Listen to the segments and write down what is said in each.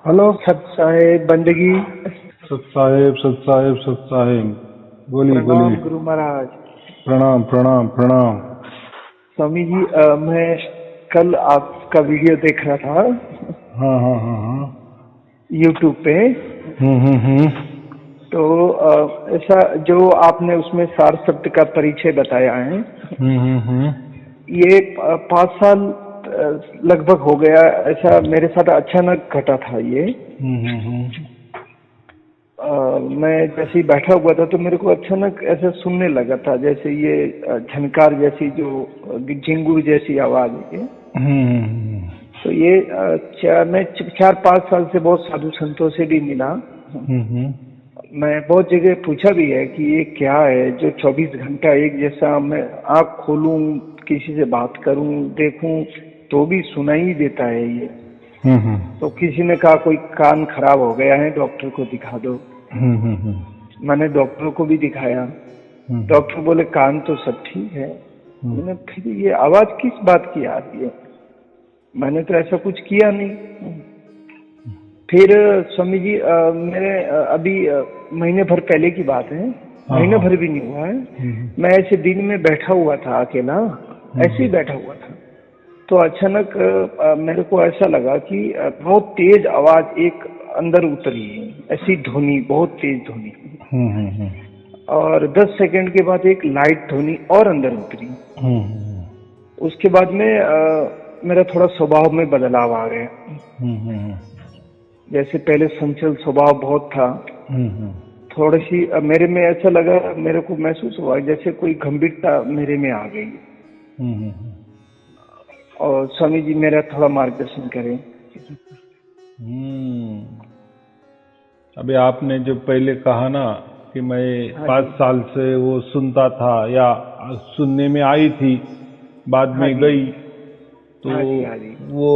Hello. सत साहेब बंदगी। सत साहेब, सत साहेब, सत साहेब। बोलिए प्रणाम बोलिए। गुरु महाराज। प्रणाम प्रणाम प्रणाम। स्वामी जी, मैं कल आपका वीडियो देख रहा था हाँ हाँ हाँ हाँ। यूट्यूब पे। हम्म। तो ऐसा जो आपने उसमें सार शब्द का परिचय बताया है, हम्म। ये 5 साल लगभग हो गया। ऐसा मेरे साथ अचानक घटा था ये। हम्म। मैं जैसे ही बैठा हुआ था तो मेरे को अचानक ऐसा सुनने लगा था, जैसे ये झनकार जैसी, जो झिंगुर जैसी आवाज है। हम्म। तो ये मैं 4-5 साल से बहुत साधु संतों से भी मिला। हम्म। मैं बहुत जगह पूछा भी है कि ये क्या है जो 24 घंटा एक जैसा, मैं आँख खोलूं, किसी से बात करूं, देखूं तो भी सुनाई देता है ये। हम्म। तो किसी ने कहा कोई कान खराब हो गया है, डॉक्टर को दिखा दो। हम्म। मैंने डॉक्टर को भी दिखाया। डॉक्टर बोले कान तो सब ठीक है। मैंने फिर ये आवाज किस बात की आ रही है? मैंने तो ऐसा कुछ किया नहीं। फिर स्वामी जी, मेरे अभी महीने भर पहले की बात है, हाँ महीने हाँ। भर भी नहीं हुआ है। मैं ऐसे दिन में बैठा हुआ था अकेला, ऐसे ही बैठा हुआ था। तो अचानक मेरे को ऐसा लगा कि बहुत तेज आवाज एक अंदर उतरी है, ऐसी ध्वनि, बहुत तेज ध्वनि। हम्म। और 10 सेकंड के बाद एक लाइट ध्वनि और अंदर उतरी। उसके बाद में मेरा थोड़ा स्वभाव में बदलाव आ गया। जैसे पहले संचल स्वभाव बहुत था, थोड़ी सी मेरे में ऐसा लगा, मेरे को महसूस हुआ जैसे कोई गंभीरता मेरे में आ गई। और स्वामी जी मेरा थोड़ा मार्गदर्शन करें। अभी आपने जो पहले कहा ना कि मैं हाँ 5 साल से वो सुनता था या सुनने में आई थी, बाद में गई, तो हाँ जी। वो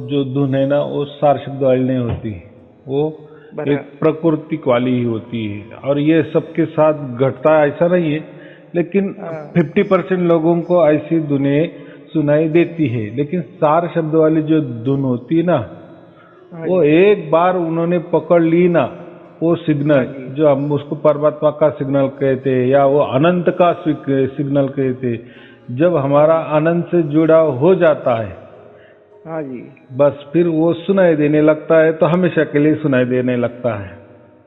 जो धुन है ना, वो सार शब्द वाली नहीं होती, वो एक प्राकृतिक वाली ही होती है। और ये सबके साथ घटता ऐसा नहीं है, लेकिन 50% लोगों को ऐसी धुनें सुनाई देती है। लेकिन सार शब्द वाली जो धुन होती है ना, वो एक बार उन्होंने पकड़ ली ना, वो सिग्नल जो हम उसको परमात्मा का सिग्नल कहते हैं या वो अनंत का सिग्नल कहते हैं, जब हमारा अनंत से जुड़ा हो जाता है, हाँ जी, बस फिर वो सुनाई देने लगता है, तो हमेशा के लिए सुनाई देने लगता है।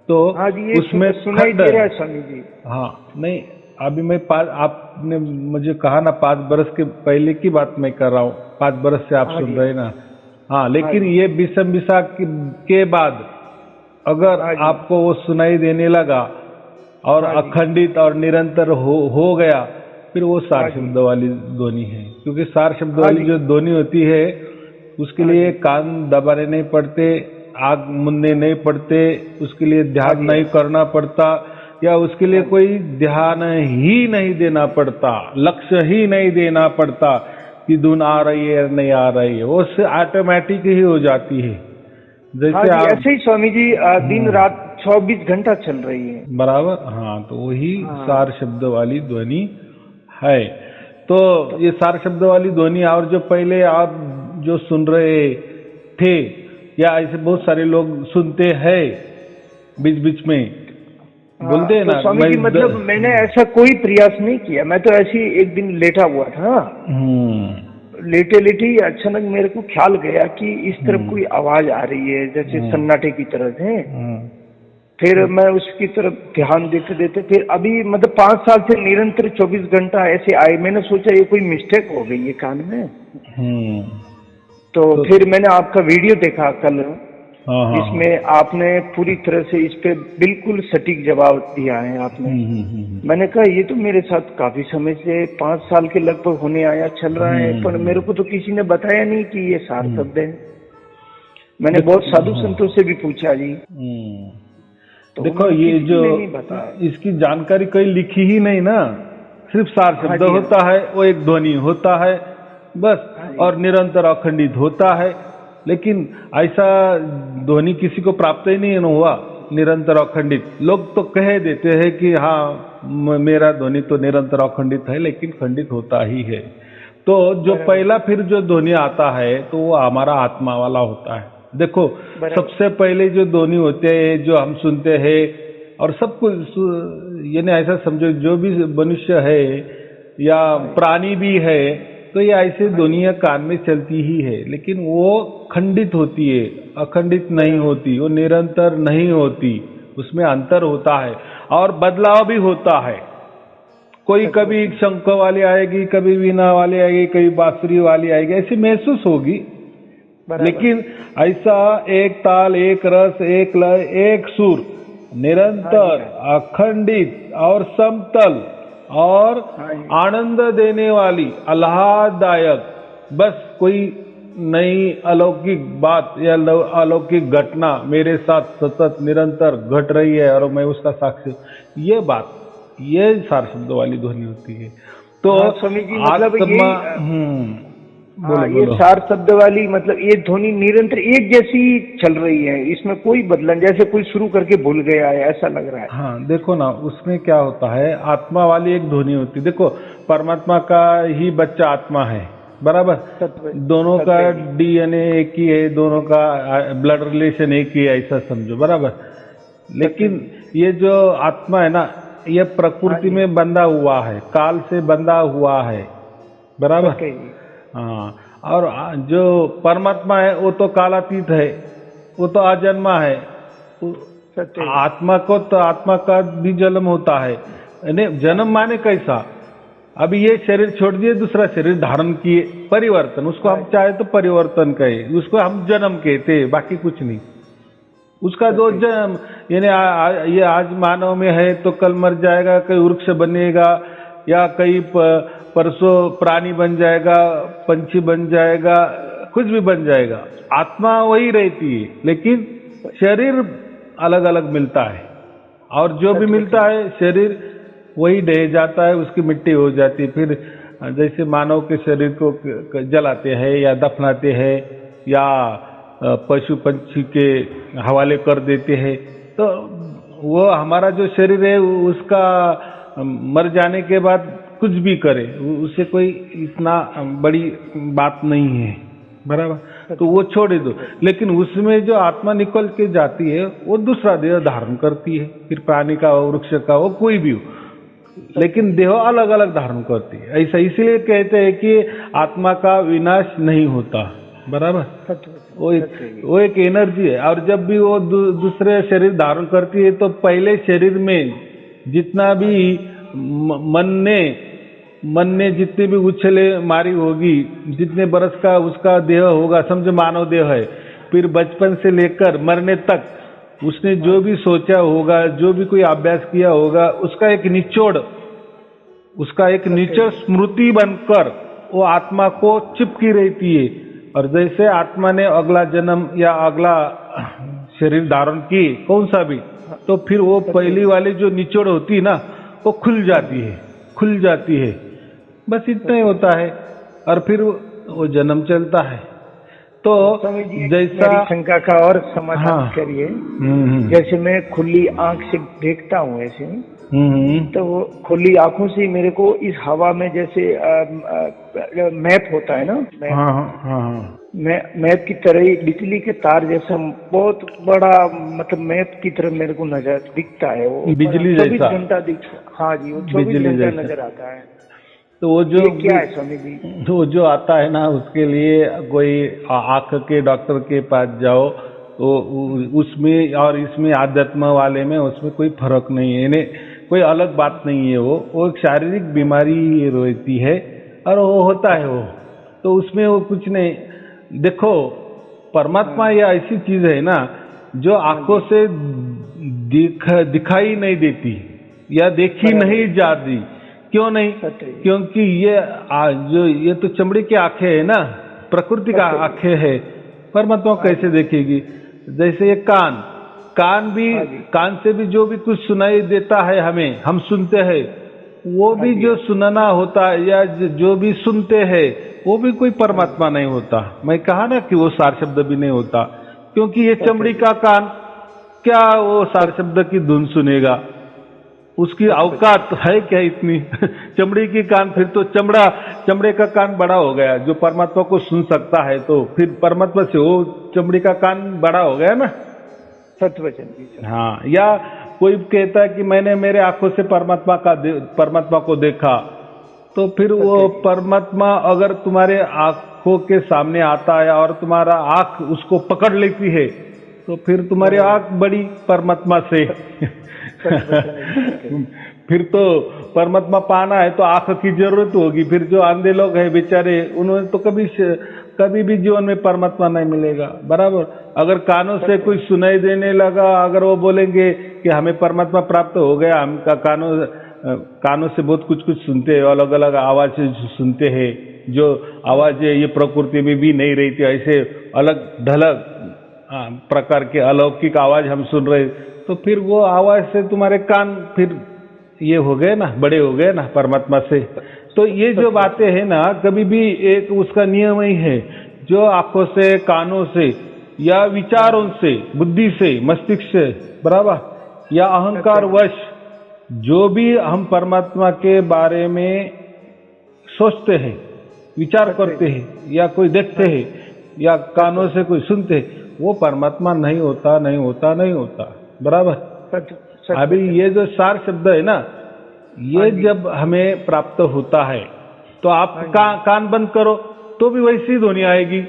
तो हाँ जी, ये उसमें सुनाई दे रहा है स्वामी जी। हाँ, नहीं, अभी मैं आपने मुझे कहा ना 5 बरस के पहले की बात मैं कर रहा हूँ, 5 बरस से आप सुन रहे हैं ना। हाँ, लेकिन ये विषम विषा के बाद अगर आपको वो सुनाई देने लगा और अखंडित और निरंतर हो गया, फिर वो सार शब्द वाली ध्वनि है। क्योंकि सार शब्द वाली जो ध्वनि होती है, उसके लिए कान दबाने नहीं पड़ते, आग मुनने नहीं पड़ते, उसके लिए ध्यान नहीं करना पड़ता, या उसके लिए कोई ध्यान ही नहीं देना पड़ता, लक्ष्य ही नहीं देना पड़ता कि धुन आ रही है नहीं आ रही है, वो उससे ऑटोमेटिक ही हो जाती है। जैसे आप ऐसे ही स्वामी जी दिन रात 24 घंटा चल रही है। बराबर। हाँ, तो वही सार शब्द वाली ध्वनि है। तो ये सार शब्द वाली ध्वनि, और जो पहले आप जो सुन रहे थे, या ऐसे बहुत सारे लोग सुनते हैं बीच बीच में बोलते हैं तो ना, स्वामी जी मतलब मैंने ऐसा कोई प्रयास नहीं किया। मैं तो ऐसे ही एक दिन लेटा हुआ था, लेटे लेटे ही अचानक मेरे को ख्याल गया कि इस तरफ कोई आवाज आ रही है, जैसे सन्नाटे की तरह से। फिर मैं उसकी तरफ ध्यान देते देते फिर अभी मतलब 5 साल से निरंतर 24 घंटा ऐसे आए। मैंने सोचा ये कोई मिस्टेक हो गई है कान में। तो फिर मैंने आपका वीडियो देखा कल, जिसमें आपने पूरी तरह से इस पे बिल्कुल सटीक जवाब दिया है आपने। मैंने कहा ये तो मेरे साथ काफी समय से 5 साल के लगभग होने आया, चल रहा है, पर मेरे को तो किसी ने बताया नहीं कि ये सार शब्द है। मैंने बहुत साधु संतों से भी पूछा जी। तो देखो, ये जो इसकी जानकारी कोई लिखी ही नहीं ना, सिर्फ सार शब्द होता है, वो एक ध्वनि होता है बस, और निरंतर अखंडित होता है। लेकिन ऐसा ध्वनि किसी को प्राप्त ही नहीं हुआ निरंतर अखंडित। लोग तो कह देते हैं कि हाँ मेरा ध्वनि तो निरंतर अखंडित है, लेकिन खंडित होता ही है। तो जो पहला फिर जो ध्वनि आता है, तो वो हमारा आत्मा वाला होता है, देखो सबसे पहले जो ध्वनि होते हैं जो हम सुनते हैं और सब कुछ यानी ऐसा समझो जो भी मनुष्य है या प्राणी भी है तो ये ऐसे ध्वनियां कान में चलती ही है, लेकिन वो खंडित होती है, अखंडित नहीं होती, वो निरंतर नहीं होती, उसमें अंतर होता है और बदलाव भी होता है। कोई कभी शंख वाली आएगी, कभी वीणा वाली आएगी, कभी बांसुरी वाली आएगी, ऐसी महसूस होगी। लेकिन ऐसा एक ताल, एक रस, एक लय, एक सुर, निरंतर अखंडित और समतल और आनंद देने वाली, आह्लाददायक, बस कोई नई अलौकिक बात या अलौकिक घटना मेरे साथ सतत निरंतर घट रही है और मैं उसका साक्षी, ये बात, ये सार शब्द वाली ध्वनि होती है। तो स्वामी जी मतलब ये बोलो। सार शब्द वाली मतलब ये ध्वनि निरंतर एक जैसी चल रही है, इसमें कोई बदलन, जैसे कोई शुरू करके भूल गया है ऐसा लग रहा है। हाँ देखो ना, उसमें क्या होता है, आत्मा वाली एक ध्वनि होती है। देखो परमात्मा का ही बच्चा आत्मा है, बराबर, दोनों का डीएनए एक ही है, दोनों का ब्लड रिलेशन एक ही है, ऐसा समझो, बराबर। लेकिन ये जो आत्मा है ना, ये प्रकृति में बंधा हुआ है, काल से बंधा हुआ है, बराबर। हाँ, और जो परमात्मा है वो तो कालातीत है, वो तो अजन्मा है। आत्मा को तो आत्मा का भी जन्म होता है, नहीं जन्म माने कैसा, अभी ये शरीर छोड़ दिए, दूसरा शरीर धारण किए, परिवर्तन, उसको हम चाहे तो परिवर्तन कहे, उसको हम जन्म कहते हैं, बाकी कुछ नहीं। उसका जो जन्म यानी ये आज मानव में है तो कल मर जाएगा, कई वृक्ष बनेगा या कई परसों प्राणी बन जाएगा, पंछी बन जाएगा, कुछ भी बन जाएगा, आत्मा वही रहती है, लेकिन शरीर अलग अलग मिलता है और जो भी मिलता है शरीर वही ढह जाता है, उसकी मिट्टी हो जाती है। फिर जैसे मानव के शरीर को जलाते हैं या दफनाते हैं या पशु पंछी के हवाले कर देते हैं, तो वो हमारा जो शरीर है उसका मर जाने के बाद कुछ भी करे उससे कोई इतना बड़ी बात नहीं है, बराबर, तो वो छोड़ दो। लेकिन उसमें जो आत्मा निकल के जाती है वो दूसरा देह धारण करती है, फिर प्राणी का हो, वृक्ष का हो, कोई भी हो, लेकिन देह अलग अलग धारण करती है। ऐसा इसलिए कहते हैं कि आत्मा का विनाश नहीं होता, बराबर, वो एक एनर्जी है। और जब भी वो दूसरे शरीर धारण करती है तो पहले शरीर में जितना भी मन ने जितनी भी उछले मारी होगी, जितने बरस का उसका देह होगा, समझो मानव देह है, फिर बचपन से लेकर मरने तक उसने जो भी सोचा होगा, जो भी कोई अभ्यास किया होगा, उसका एक निचोड़ स्मृति बनकर वो आत्मा को चिपकी रहती है। और जैसे आत्मा ने अगला जन्म या अगला शरीर धारण की, कौन सा भी, तो फिर वो पहली वाली जो निचोड़ होती है ना, वो खुल जाती है, बस इतना ही होता है, और फिर वो जन्म चलता है। तो जैसा शंका का और समाधान करिए, जैसे मैं खुली आंख से देखता हूँ ऐसे, तो वो खुली आंखों से मेरे को इस हवा में जैसे मैप होता है ना, मैप की तरह ही बिजली के तार जैसा बहुत बड़ा, मतलब मैप की तरह मेरे को नजर दिखता है, वो बिजली जैसा 24 घंटा दिखता। हाँ जी, वो 24 घंटा नजर आता है। तो वो जो क्या है स्वामी जी, तो जो आता है ना, उसके लिए कोई आंख के डॉक्टर के पास जाओ, तो उसमें और इसमें आध्यात्म वाले में उसमें कोई फर्क नहीं है, कोई अलग बात नहीं है। वो एक शारीरिक बीमारी रहती है और वो होता है, वो तो उसमें वो कुछ नहीं। देखो परमात्मा यह ऐसी चीज है ना जो आंखों से दिखाई नहीं देती या देखी नहीं जाती। क्यों नहीं? क्योंकि ये तो चमड़ी की आंखें है ना, प्रकृति का आंखें है, परमात्मा कैसे देखेगी? जैसे ये कान भी, कान से भी जो भी कुछ सुनाई देता है हमें, हम सुनते हैं, वो भी जो सुनना होता है या जो भी सुनते हैं वो भी कोई परमात्मा नहीं होता। मैं कहा ना कि वो सार शब्द भी नहीं होता, क्योंकि ये चमड़ी का कान क्या वो सार शब्द की धुन सुनेगा? उसकी औकात है क्या इतनी? चमड़ी की कान, फिर तो चमड़े का कान बड़ा हो गया जो परमात्मा को सुन सकता है, तो फिर परमात्मा से वो चमड़ी का कान बड़ा हो गया ना। सत्य वचन जी। हाँ, या कोई कहता है कि मैंने मेरे आंखों से परमात्मा को देखा, तो फिर वो परमात्मा अगर तुम्हारे आंखों के सामने आता है और तुम्हारा आंख उसको पकड़ लेती है, तो फिर तुम्हारी आंख बड़ी परमात्मा से। फिर तो परमात्मा पाना है तो आंख की जरूरत होगी। फिर जो अंधे लोग हैं बेचारे, उन्होंने तो कभी भी जीवन में परमात्मा नहीं मिलेगा, बराबर। अगर कानों से कोई सुनाई देने लगा, अगर वो बोलेंगे कि हमें परमात्मा प्राप्त हो गया, हम कानों से बहुत कुछ सुनते हैं, अलग अलग आवाज़ें सुनते हैं, जो आवाज़ें ये प्रकृति में भी नहीं रहती, ऐसे अलग ढलग प्रकार के अलौकिक आवाज हम सुन रहे, तो फिर वो आवाज से तुम्हारे कान फिर ये हो गए ना, बड़े हो गए ना परमात्मा से। तो ये जो बातें हैं ना, कभी भी एक उसका नियम ही है, जो आंखों से, कानों से या विचारों से, बुद्धि से, मस्तिष्क से, बराबर, या अहंकार वश जो भी हम परमात्मा के बारे में सोचते हैं, विचार करते हैं, या कोई देखते हैं, या कानों से कोई सुनते हैं, वो परमात्मा नहीं होता, बराबर। अभी ये जो सार शब्द है ना, ये जब हमें प्राप्त होता है तो आप कान बंद करो तो भी वैसी ध्वनि आएगी,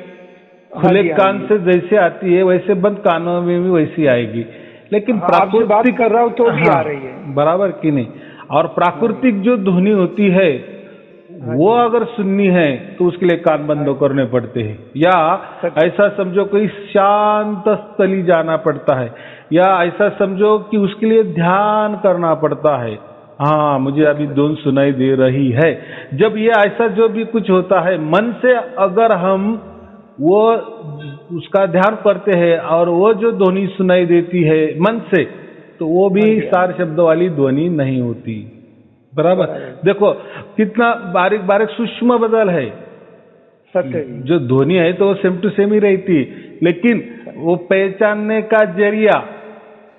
खुले कान से जैसे आती है वैसे बंद कानों में भी वैसी आएगी। लेकिन प्राकृतिक कर रहा हूँ तो भी आ रही है, बराबर कि नहीं। और प्राकृतिक जो ध्वनि होती है वो अगर सुननी है तो उसके लिए कान बंद करने पड़ते हैं, या ऐसा समझो कोई शांत स्थली जाना पड़ता है, या ऐसा समझो कि उसके लिए ध्यान करना पड़ता है। हाँ, मुझे अभी धुन सुनाई दे रही है। जब ये ऐसा जो भी कुछ होता है, मन से अगर हम वो उसका ध्यान करते हैं और वो जो ध्वनि सुनाई देती है मन से, तो वो भी सार शब्द वाली ध्वनि नहीं होती, बराबर। देखो कितना बारीक बारीक सूक्ष्म बदल है। जो ध्वनि है तो वो सेम टू सेम ही रहती, लेकिन वो पहचानने का जरिया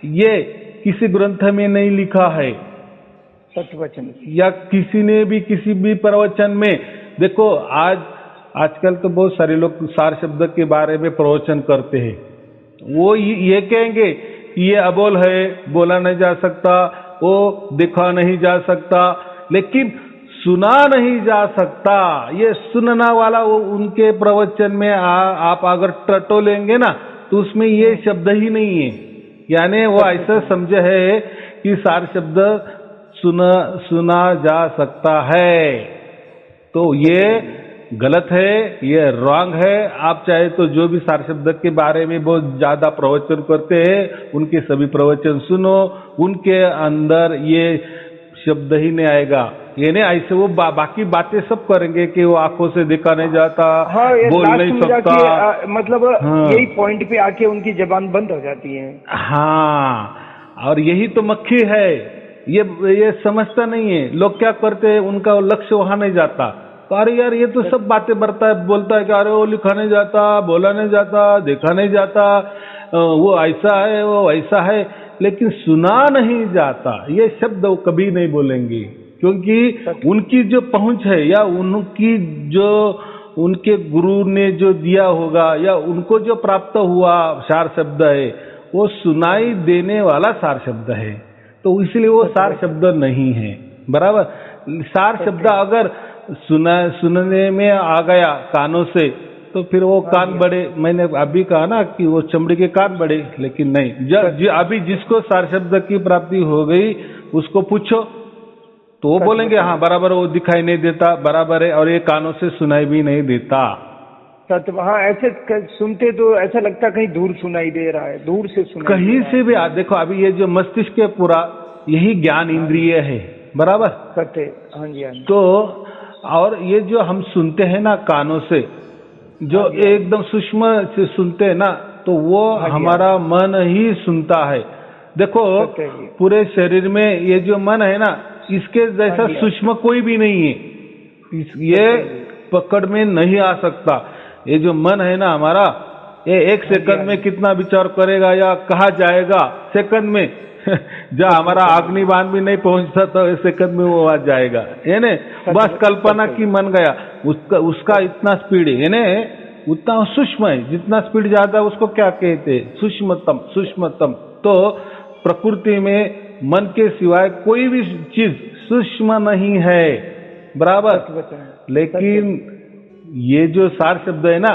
ये किसी ग्रंथ में नहीं लिखा है, सत्वचन, या किसी ने भी किसी भी प्रवचन में। देखो आजकल तो बहुत सारे लोग सार शब्द के बारे में प्रवचन करते हैं, वो ये कहेंगे कि ये अबोल है, बोला नहीं जा सकता, वो देखा नहीं जा सकता, लेकिन सुना नहीं जा सकता। ये सुनना वाला वो उनके प्रवचन में आप अगर टटोलेंगे ना तो उसमें ये शब्द ही नहीं है। यानी वो ऐसा समझे है कि सार शब्द सुना जा सकता है, तो ये गलत है, ये रॉन्ग है। आप चाहे तो जो भी सार शब्द के बारे में बहुत ज्यादा प्रवचन करते हैं उनके सभी प्रवचन सुनो, उनके अंदर ये शब्द ही नहीं आएगा। ये नहीं ऐसे वो बाकी बातें सब करेंगे कि वो आंखों से देखा नहीं जाता, बोल नहीं सकता, मतलब यही पॉइंट पे आके उनकी जबान बंद हो जाती है। हाँ, और यही तो मक्खी है, ये समझता नहीं है। लोग क्या करते हैं, उनका लक्ष्य वहां नहीं जाता। तो अरे यार ये तो सब बातें बोलता है कि अरे वो लिखा नहीं जाता, बोला नहीं जाता, देखा नहीं जाता, वो ऐसा है, वो ऐसा है, लेकिन सुना नहीं जाता। ये शब्द वो कभी नहीं बोलेंगे, क्योंकि उनकी जो पहुंच है, या उनकी जो उनके गुरु ने जो दिया होगा, या उनको जो प्राप्त हुआ सार शब्द है, वो सुनाई देने वाला सार शब्द है। तो इसलिए वो सार शब्द नहीं है, बराबर। सार शब्द अगर सुनने में आ गया कानों से, तो फिर वो कान बड़े, मैंने अभी कहा ना कि वो चमड़ी के कान बड़े, लेकिन नहीं। अभी जिसको सार शब्द की प्राप्ति हो गई उसको पूछो तो वो बोलेंगे हाँ बराबर, वो दिखाई नहीं देता, बराबर है, और ये कानों से सुनाई भी नहीं देता। सत्य, हाँ ऐसे सुनते तो ऐसा लगता कहीं दूर सुनाई दे रहा है, दूर से सुनाई कहीं से भी। देखो अभी ये जो मस्तिष्क है पूरा, यही ज्ञान इंद्रिय है, बराबर। सत्य, हाँ जी, हाँ जी। तो और ये जो हम सुनते हैं ना कानों से, जो एकदम सूक्ष्म से सुनते हैं ना, तो वो हमारा मन ही सुनता है। देखो पूरे शरीर में ये जो मन है ना, इसके जैसा सूक्ष्म कोई भी नहीं है, ये पकड़ में नहीं आ सकता। ये जो मन है ना हमारा, ये एक सेकंड में कितना विचार करेगा या कहा जाएगा सेकंड में, जहाँ हमारा अग्निबाण भी नहीं पहुंचता तो एक सेकंड में वो आ जाएगा, है ना। बस कल्पना की मन गया, उसका इतना स्पीड है ना, उतना सूक्ष्म है, जितना स्पीड ज्यादा उसको क्या कहते, सूक्ष्मतम, सूक्ष्मतम। तो प्रकृति में मन के सिवाय कोई भी चीज सूक्ष्म नहीं है, बराबर। लेकिन ये जो सार शब्द है ना,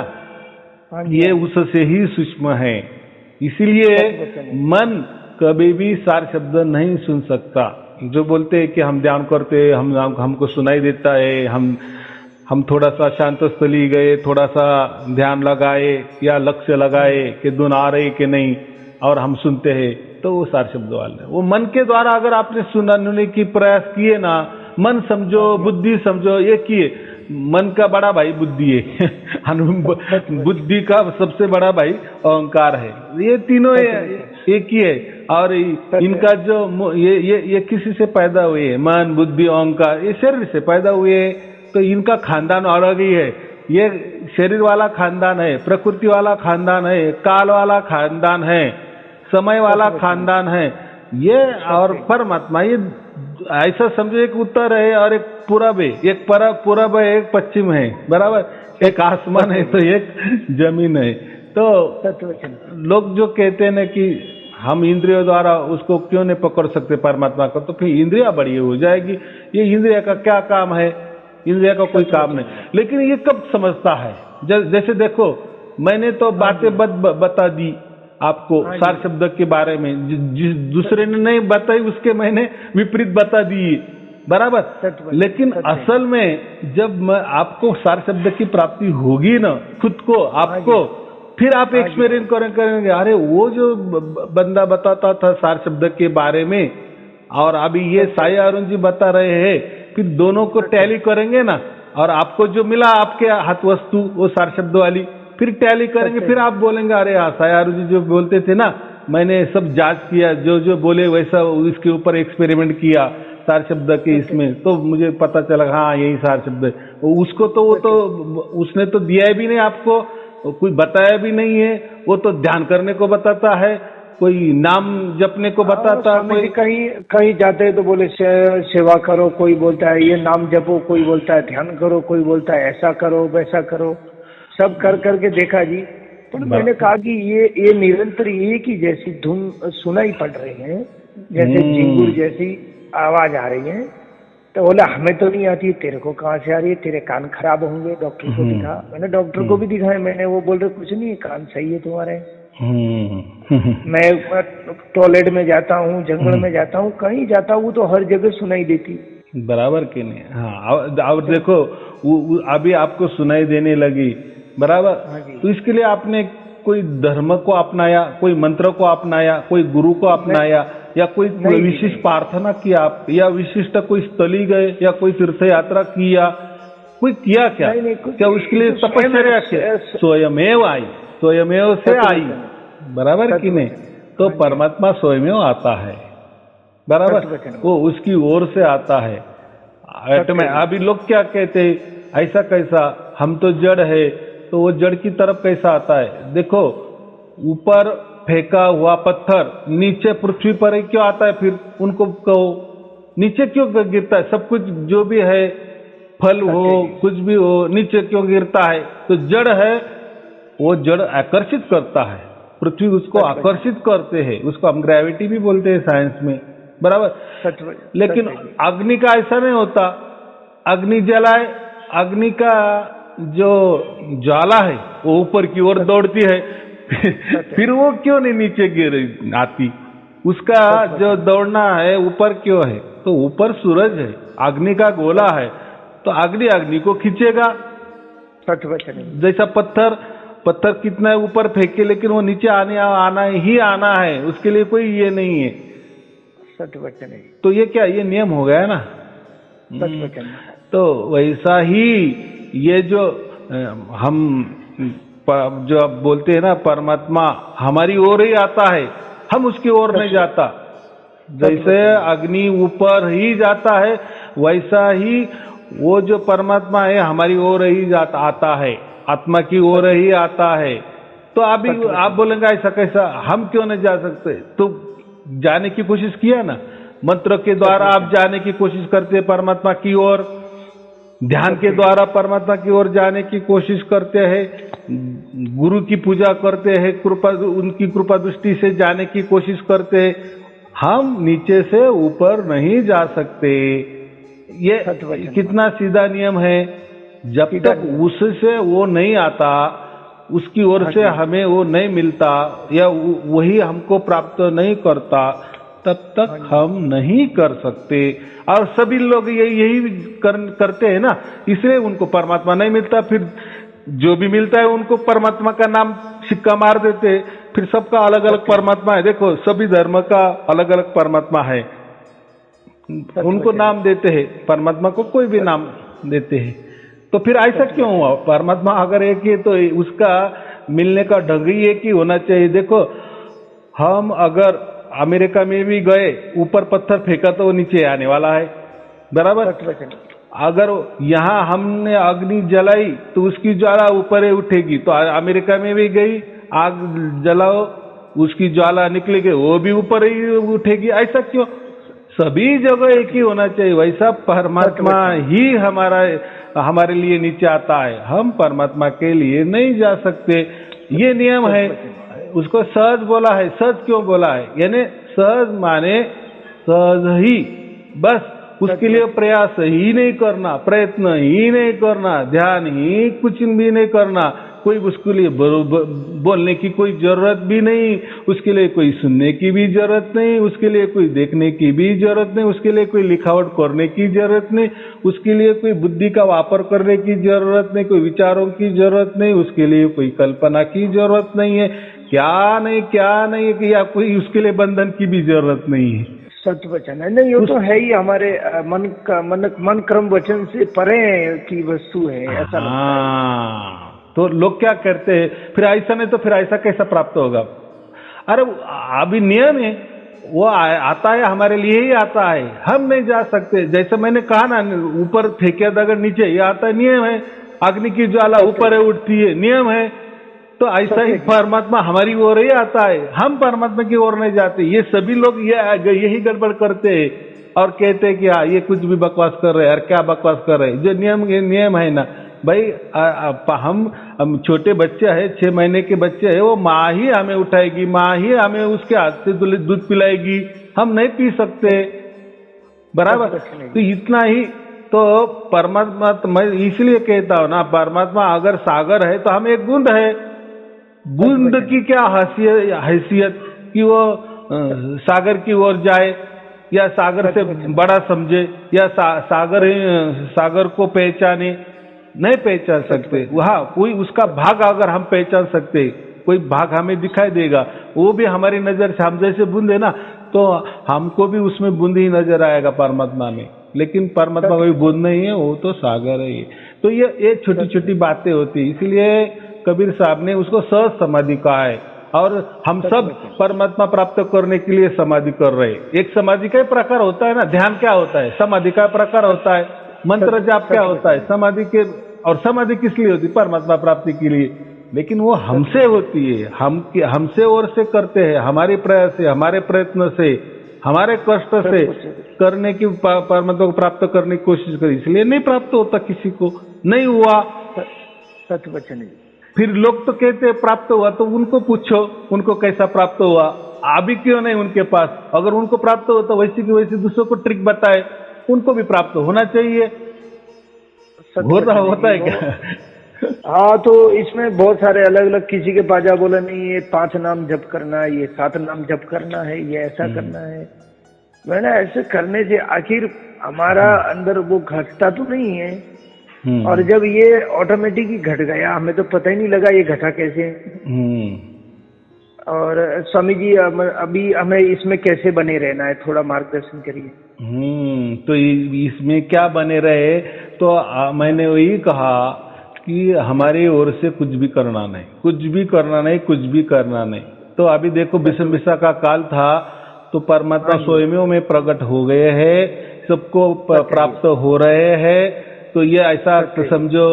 ये उससे ही सूक्ष्म है, इसीलिए मन कभी भी सार शब्द नहीं सुन सकता। जो बोलते हैं कि हम ध्यान करते, हमको सुनाई देता है, हम थोड़ा सा शांत स्थली गए, थोड़ा सा ध्यान लगाए या लक्ष्य लगाए कि धुन आ रही कि नहीं, और हम सुनते हैं, तो वो सार शब्द वाले। वो मन के द्वारा अगर आपने सुनने की प्रयास किए ना, मन समझो, बुद्धि समझो, ये किए, मन का बड़ा भाई बुद्धि है बुद्धि का सबसे बड़ा भाई अहंकार है। ये तीनों एक ही है, और इनका जो ये किसी से पैदा हुए है, मन, बुद्धि, अहंकार, ये शरीर से पैदा हुए है, तो इनका खानदान अलग ही है। ये शरीर वाला खानदान है, प्रकृति वाला खानदान है, काल वाला खानदान है, समय वाला खानदान है ये। और परमात्मा ये ऐसा समझो, एक उत्तर है और एक पूरब है, एक पूरब है, एक पश्चिम है, बराबर। एक आसमान है तो एक जमीन है। तो लोग जो कहते हैं ना कि हम इंद्रियों द्वारा उसको क्यों नहीं पकड़ सकते परमात्मा को, तो फिर इंद्रिया बड़ी हो जाएगी। ये इंद्रिया का क्या काम है, इंद्रिया का कोई काम नहीं। लेकिन ये कब समझता है, जैसे देखो मैंने तो बातें बता दी आपको सार शब्द के बारे में, जिस दूसरे ने नहीं बताई उसके मैंने विपरीत बता दी, बराबर। लेकिन असल में जब आपको सार शब्द की प्राप्ति होगी ना खुद को, आपको, फिर आप एक्सपीरियंस करेंगे, अरे वो जो बंदा बताता था सार शब्द के बारे में, और अभी ये साई अरुण जी बता रहे हैं, फिर दोनों को टैली करेंगे ना, और आपको जो मिला आपके हाथ वस्तु वो सार शब्द वाली, फिर टैली करेंगे, फिर आप बोलेंगे अरे हाँ साई अरुण जी जो बोलते थे ना, मैंने सब जांच किया, जो जो बोले वैसा इसके ऊपर एक्सपेरिमेंट किया सार शब्द के इसमें, तो मुझे पता चला हाँ यही सार शब्द है। उसको तो वो तो उसने तो दिया भी नहीं आपको, कोई बताया भी नहीं है, वो तो ध्यान करने को बताता है, कोई नाम जपने को बताता है। कोई कहीं जाते हैं तो बोले सेवा करो, कोई बोलता है ये नाम जपो, कोई बोलता है ध्यान करो, कोई बोलता है ऐसा करो वैसा करो, सब कर करके देखा जी। तो मैंने कहा कि ये निरंतर एक ही जैसी धुन सुनाई पड़ रही है, जैसे झिंगुर जैसी आवाज आ रही है। तो बोला हमें तो नहीं आती, तेरे को कहाँ से आ रही है, तेरे कान खराब होंगे, डॉक्टर को दिखा। मैंने डॉक्टर को भी दिखाया, मैंने, वो बोल रहे कुछ नहीं, कान सही है तुम्हारे। मैं टॉयलेट में जाता हूँ, जंगल में जाता हूँ, कहीं जाता हूँ तो हर जगह सुनाई देती, बराबर कि नहीं। हाँ, अब देखो अभी आपको सुनाई देने लगी, बराबर। तो इसके लिए आपने कोई धर्म को अपनाया, कोई मंत्र को अपनाया, कोई गुरु को अपनाया, या कोई विशिष्ट प्रार्थना किया आप, या विशिष्ट कोई स्थली गए, या कोई तीर्थ यात्रा किया, कोई किया क्या? क्या उसके लिए तपस्या किया? स्वयमेव आई, स्वयमेव से आई, बराबर कि नहीं। तो परमात्मा स्वयमेव आता है, बराबर, वो उसकी ओर से आता है। अभी लोग क्या कहते हैं, ऐसा कैसा, हम तो जड़ है, तो वो जड़ की तरफ कैसा आता है? देखो ऊपर फेंका हुआ पत्थर नीचे पृथ्वी पर ही क्यों आता है? फिर उनको कहो नीचे क्यों गिरता है? सब कुछ जो भी है, फल हो कुछ भी हो, नीचे क्यों गिरता है? तो जड़ है, वो जड़ आकर्षित करता है, पृथ्वी उसको आकर्षित करते हैं, उसको हम ग्रेविटी भी बोलते हैं साइंस में, बराबर। लेकिन अग्नि का ऐसा नहीं होता, अग्नि जलाए, अग्नि का जो ज्वाला है वो ऊपर की ओर दौड़ती है, फिर वो क्यों नहीं नीचे गिर आती? उसका जो दौड़ना है ऊपर क्यों है? तो ऊपर सूरज है, अग्नि का गोला है, तो अग्नि को खींचेगा। जैसा पत्थर कितना ऊपर फेंके, लेकिन वो नीचे आना ही आना है, उसके लिए कोई ये नहीं है। तो ये क्या, ये नियम हो गया ना। तो वैसा ही ये जो हम जो अब बोलते हैं ना, परमात्मा हमारी ओर ही आता है, हम उसकी ओर नहीं जाता। जैसे अग्नि ऊपर ही जाता है, वैसा ही वो जो परमात्मा है हमारी ओर ही आता है, आत्मा की ओर ही आता है। तो अभी आप बोलेंगे ऐसा कैसा, हम क्यों नहीं जा सकते? तो जाने की कोशिश किया ना, मंत्र के द्वारा आप जाने की कोशिश करते हैं परमात्मा की ओर, ध्यान के द्वारा परमात्मा की ओर जाने की कोशिश करते हैं, गुरु की पूजा करते हैं, कृपा उनकी कृपा दृष्टि से जाने की कोशिश करते हैं। हम नीचे से ऊपर नहीं जा सकते। ये कितना सीधा नियम है। जब तक उससे वो नहीं आता, उसकी ओर से हमें वो नहीं मिलता या वही हमको प्राप्त नहीं करता, तब तक हम नहीं कर सकते। और सभी लोग यही करते हैं ना, इसलिए उनको परमात्मा नहीं मिलता। फिर जो भी मिलता है उनको परमात्मा का नाम सिक्का मार देते हैं। फिर सबका अलग अलग परमात्मा है। देखो, सभी धर्म का अलग अलग परमात्मा है, उनको नाम देते हैं, परमात्मा को कोई भी नाम देते हैं। तो फिर ऐसा क्यों हुआ? परमात्मा अगर एक ही तो उसका मिलने का ढंग ही एक ही होना चाहिए। देखो, हम अगर अमेरिका में भी गए, ऊपर पत्थर फेंका तो वो नीचे आने वाला है, बराबर। अगर यहाँ हमने अग्नि जलाई तो उसकी ज्वाला ऊपर ही उठेगी। तो अमेरिका में भी गई, आग जलाओ, उसकी ज्वाला निकलेगी, वो भी ऊपर ही उठेगी। ऐसा क्यों? सभी जगह एक ही होना चाहिए। वैसा परमात्मा ही हमारे लिए नीचे आता है, हम परमात्मा के लिए नहीं जा सकते। ये नियम है। उसको सहज बोला है। सहज क्यों बोला है? यानी सहज माने सहज ही, बस उसके लिए प्रयास ही नहीं करना, प्रयत्न ही नहीं करना, ध्यान ही कुछ भी नहीं करना, कोई उसके लिए बोलने की कोई जरूरत भी नहीं, उसके लिए कोई सुनने की भी जरूरत नहीं, उसके लिए कोई देखने की भी जरूरत नहीं, उसके लिए कोई लिखावट करने की जरूरत नहीं, उसके लिए कोई बुद्धि का वापर करने की जरूरत नहीं, कोई विचारों की जरूरत नहीं, उसके लिए कोई कल्पना की जरूरत नहीं है। क्या नहीं या कोई उसके लिए बंधन की भी जरूरत नहीं है। सत्य वचन है। नहीं, ये तो है ही, हमारे मन क्रम वचन से परे की वस्तु है, ऐसा लगता है। तो लोग क्या करते हैं, फिर ऐसा नहीं तो फिर ऐसा कैसा प्राप्त होगा? अरे अभी नियम है, वो आता है, हमारे लिए ही आता है, हम नहीं जा सकते। जैसे मैंने कहा ना, ऊपर फेंके अगर नीचे, ये आता है, नियम है। अग्नि की ज्वाला ऊपर उठती है, नियम है। तो ऐसा ही परमात्मा हमारी ओर ही आता है, हम परमात्मा की ओर नहीं जाते। ये सभी लोग यही गड़बड़ करते हैं और कहते हैं कि हाँ, ये कुछ भी बकवास कर रहे हैं। यार क्या बकवास कर रहे हैं? जो नियम है ना भाई, हम छोटे बच्चे हैं, 6 महीने के बच्चे हैं, वो माँ ही हमें उठाएगी, माँ ही हमें उसके हाथ से दूध पिलाएगी, हम नहीं पी सकते, बराबर। तो इतना ही तो परमात्मा, मैं इसलिए कहता हूँ ना, परमात्मा अगर सागर है तो हम एक बूंद है। बूंद की क्या हैसियत कि वो सागर की ओर जाए या सागर से बड़ा समझे या सागर को पहचाने? नहीं पहचान सकते। वहाँ कोई उसका भाग अगर हम पहचान सकते, कोई भाग हमें दिखाई देगा, वो भी हमारी नजर से, हम जैसे बूंद है ना, तो हमको भी उसमें बूंद ही नजर आएगा परमात्मा में। लेकिन परमात्मा कोई बूंद नहीं है, वो तो सागर है। तो ये छोटी छोटी बातें होती, इसलिए कबीर साहब ने उसको सहज समाधि कहा है। और हम सब परमात्मा प्राप्त करने के लिए समाधि कर रहे हैं। एक समाधि का प्रकार होता है ना, ध्यान क्या होता है, समाधि का प्रकार होता है, मंत्र जाप क्या होता है, समाधि के। और समाधि किस लिए होती? परमात्मा प्राप्ति के लिए। लेकिन वो हमसे होती है, हमसे और से करते हैं, हमारे प्रयास से, हमारे प्रयत्न से, हमारे कष्ट से करने की, परमात्मा को प्राप्त करने की कोशिश करी, इसलिए नहीं प्राप्त होता, किसी को नहीं हुआ। सत्य वचन है। फिर लोग तो कहते हैं प्राप्त हुआ, तो उनको पूछो उनको कैसा प्राप्त हुआ, अभी क्यों नहीं उनके पास? अगर उनको प्राप्त हो तो वैसी की वैसी दूसरों को ट्रिक बताए, उनको भी प्राप्त होना चाहिए। होता है क्या? हाँ, तो इसमें बहुत सारे अलग अलग, किसी के पाजा बोला नहीं, ये 5 नाम जप करना है, ये 7 नाम जप करना है, ये ऐसा करना है। मैंने ऐसे करने से आखिर हमारा अंदर वो घटता तो नहीं है। और जब ये ऑटोमेटिक ही घट गया, हमें तो पता ही नहीं लगा ये घटा कैसे। और स्वामी जी, अभी हमें इसमें कैसे बने रहना है, थोड़ा मार्गदर्शन करिए। तो इसमें क्या बने रहे? तो मैंने वही कहा कि हमारी ओर से कुछ भी करना नहीं, कुछ भी करना नहीं, कुछ भी करना नहीं। तो अभी देखो, विषम का काल था, तो परमात्मा स्वयं में प्रकट हो गए हैं, सबको प्राप्त हो रहे हैं। तो ये ऐसा समझो,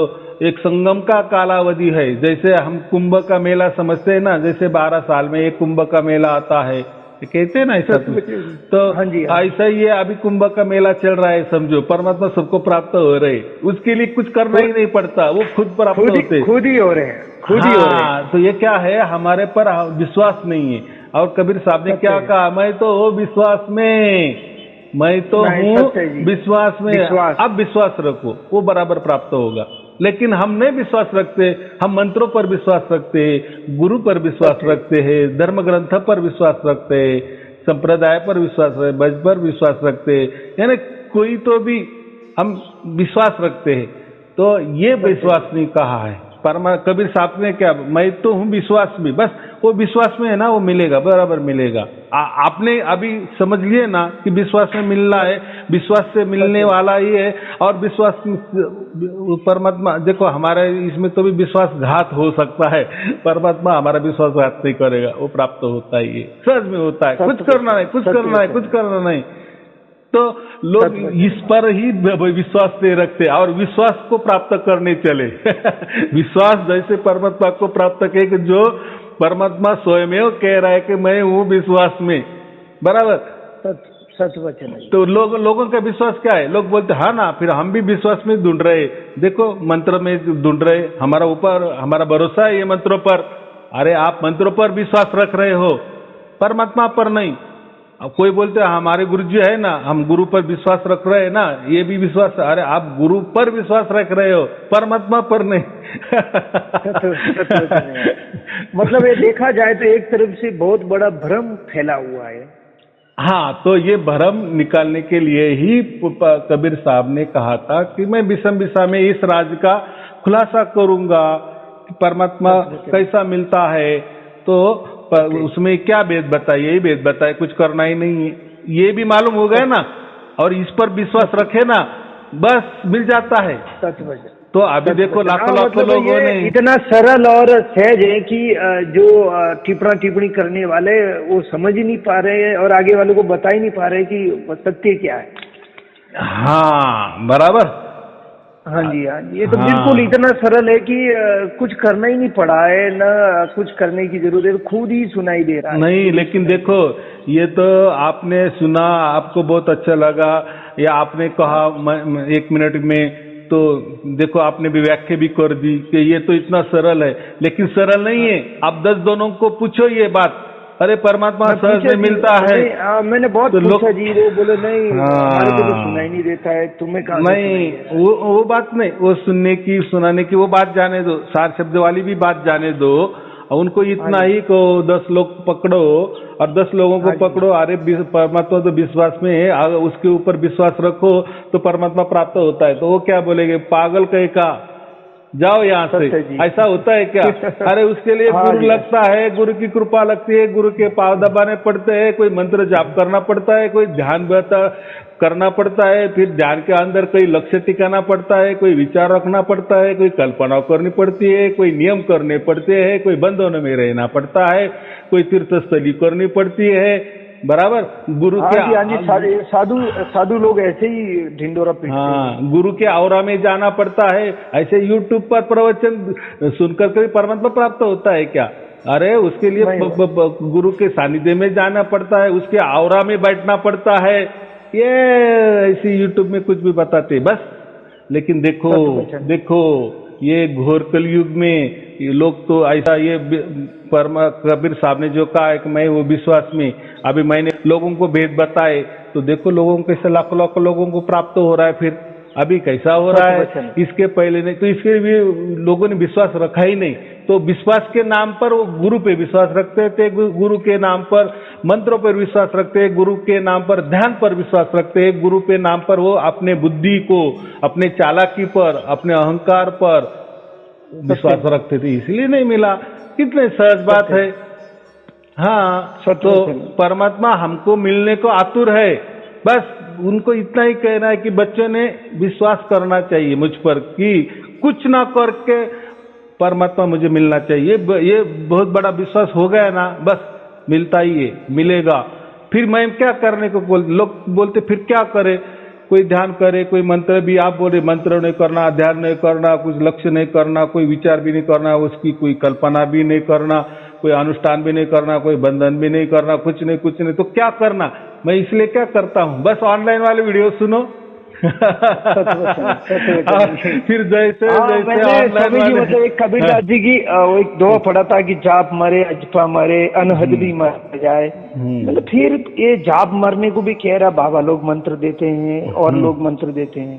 एक संगम का कालावधि है। जैसे हम कुंभ का मेला समझते हैं ना, जैसे 12 साल में एक कुंभ का मेला आता है, ये कहते हैं ना ऐसा कुछ। तो हाँ जी, हाँ। ऐसा ही है, अभी कुंभ का मेला चल रहा है, समझो परमात्मा सबको प्राप्त हो रहे, उसके लिए कुछ करना ही नहीं पड़ता, वो खुद प्राप्त होते, खुद ही हो रहे हैं, खुद ही हो रहे हैं। हाँ, तो ये क्या है, हमारे पर विश्वास नहीं है। और कबीर साहब ने क्या कहा, मैं तो हूँ विश्वास में, मैं तो हूँ विश्वास में, अब विश्वास रखो, वो बराबर प्राप्त होगा। लेकिन हम नहीं विश्वास रखते, हम मंत्रों पर विश्वास रखते हैं, गुरु पर विश्वास रखते हैं, धर्म ग्रंथ पर विश्वास रखते हैं, संप्रदाय पर विश्वास रखते, बज पर विश्वास रखते हैं, यानी कोई तो भी हम विश्वास रखते हैं। तो ये विश्वास नहीं कहा है कबीर साहब ने, क्या मैं तो हूँ विश्वास में, बस वो विश्वास में है ना, वो मिलेगा, बराबर मिलेगा। आपने अभी समझ लिए ना कि विश्वास में मिलना है, विश्वास से मिलने वाला ही है। और विश्वास परमात्मा, देखो हमारे इसमें तो भी विश्वासघात हो सकता है, परमात्मा हमारा विश्वासघात नहीं करेगा, वो प्राप्त होता ही है, सहज में होता है, कुछ करना नहीं, कुछ करना है, कुछ करना नहीं। तो लोग इस पर ही विश्वास नहीं रखते और विश्वास को प्राप्त करने चले विश्वास जैसे परमात्मा को प्राप्त किए कि जो परमात्मा स्वयं कह रहा है कि मैं हूँ विश्वास में, बराबर, सच वचन है। तो लोगों का विश्वास क्या है, लोग बोलते हाँ ना, फिर हम भी विश्वास में ढूंढ रहे, देखो मंत्र में ढूंढ रहे, हमारा ऊपर हमारा भरोसा है ये मंत्रों पर। अरे आप मंत्रों पर विश्वास रख रहे हो, परमात्मा पर नहीं। अब कोई बोलते हैं हमारे गुरु जी है ना, हम गुरु पर विश्वास रख रहे हैं ना, ये भी विश्वास, अरे आप गुरु पर विश्वास रख रहे हो, परमात्मा पर नहीं मतलब ये देखा जाए तो एक तरफ से बहुत बड़ा भ्रम फैला हुआ है। हाँ, तो ये भ्रम निकालने के लिए ही कबीर साहब ने कहा था कि मैं विषम विषा में इस राज का खुलासा करूंगा कि परमात्मा कैसा मिलता है। तो उसमें क्या भेद बताए, यही भेद बताए, कुछ करना ही नहीं है, ये भी मालूम हो गया ना, और इस पर विश्वास रखे ना, बस मिल जाता है। तो अभी देखो लाखों लोगों ने, इतना सरल और सहज है कि जो टिप्पणी करने वाले वो समझ ही नहीं पा रहे हैं और आगे वालों को बता ही नहीं पा रहे कि सत्य क्या है। हाँ, बराबर, हाँ जी, हाँ जी, ये तो बिल्कुल इतना सरल है कि कुछ करना ही नहीं पड़ा है, ना कुछ करने की जरूरत है, खुद ही सुनाई दे रहा है। नहीं, लेकिन देखो ये तो आपने सुना, आपको बहुत अच्छा लगा, या आपने कहा 1 मिनट में, तो देखो आपने भी व्याख्या भी कर दी कि ये तो इतना सरल है, लेकिन सरल नहीं है। आप 10 दोनों को पूछो ये बात, अरे परमात्मा सहज में मिलता है। मैंने बहुत तो पूछा जी, वो बोले नहीं, हमारे को तो सुनाई नहीं देता है, तुम्हें कहाँ नहीं, वो बात नहीं, वो सुनने की सुनाने की वो बात जाने दो, 4 शब्द वाली भी बात जाने दो, उनको इतना ही को 10 लोग पकड़ो और 10 लोगों को पकड़ो, अरे परमात्मा तो विश्वास में है, उसके ऊपर विश्वास रखो तो परमात्मा प्राप्त होता है। तो वो क्या बोलेंगे, पागल कहे का, जाओ यहाँ से, ऐसा होता है क्या? अरे उसके लिए गुरु लगता है, गुरु की कृपा लगती है, गुरु के पांव दबाने पड़ते हैं, कोई मंत्र जाप करना पड़ता है, कोई ध्यान करना पड़ता है, फिर ध्यान के अंदर कोई लक्ष्य टिकाना पड़ता है, कोई विचार रखना पड़ता है, कोई कल्पना करनी पड़ती है, कोई नियम करने पड़ते हैं, कोई बंधनों में रहना पड़ता है, कोई तीर्थस्थली करनी पड़ती है, बराबर। गुरु के साधु लोग ऐसे ही ढिंडोरा पीटते हैं। हाँ, गुरु के औरा में जाना पड़ता है, ऐसे यूट्यूब पर प्रवचन सुनकर कोई परमात्मा प्राप्त होता है क्या? अरे उसके लिए गुरु के सानिध्य में जाना पड़ता है, उसके औरा में बैठना पड़ता है, ये ऐसे यूट्यूब में कुछ भी बताते बस। लेकिन देखो ये घोर कलयुग में ये लोग तो ऐसा, ये कबीर साहब ने जो कहा है कि मैं वो विश्वास में, अभी मैंने लोगों को भेद बताए, तो देखो लोगों को कैसे लाखों लोगों को प्राप्त हो रहा है, फिर अभी कैसा हो रहा है, इसके पहले नहीं, तो इसके भी लोगों ने विश्वास रखा ही नहीं। तो विश्वास के नाम पर वो गुरु पे विश्वास रखते थे, गुरु के नाम पर मंत्रों पर विश्वास रखते हैं, गुरु के नाम पर ध्यान पर विश्वास रखते हैं, गुरु के नाम पर वो अपने बुद्धि को, अपने चालाकी पर, अपने अहंकार पर विश्वास रखते थे, इसलिए नहीं मिला। कितने सहज बात है। हाँ, तो परमात्मा हमको मिलने को आतुर है, बस उनको इतना ही कहना है कि बच्चों ने विश्वास करना चाहिए मुझ पर कि कुछ ना करके परमात्मा मुझे मिलना चाहिए। ये बहुत बड़ा विश्वास हो गया ना, बस मिलता ही है, मिलेगा। फिर मैं क्या करने को लोग बोलते, फिर क्या करे, कोई ध्यान करे, कोई मंत्र भी, आप बोले मंत्र नहीं करना, ध्यान नहीं करना, कुछ लक्ष्य नहीं करना, कोई विचार भी नहीं करना, उसकी कोई कल्पना भी नहीं करना, कोई अनुष्ठान भी नहीं करना, कोई बंधन भी नहीं करना, कुछ नहीं, तो क्या करना? मैं इसलिए क्या करता हूँ, बस ऑनलाइन वाले वीडियो सुनो। फिर जैसे मैंने ऑनलाइन स्वामी जी वाले, मतलब एक कबीरदास जी की वो एक दोहा पढ़ा था कि जाप मरे अजपा मरे अनहद भी मर जाए। मतलब फिर ये जाप मरने को भी कह रहा, बाबा लोग मंत्र देते हैं और लोग मंत्र देते हैं।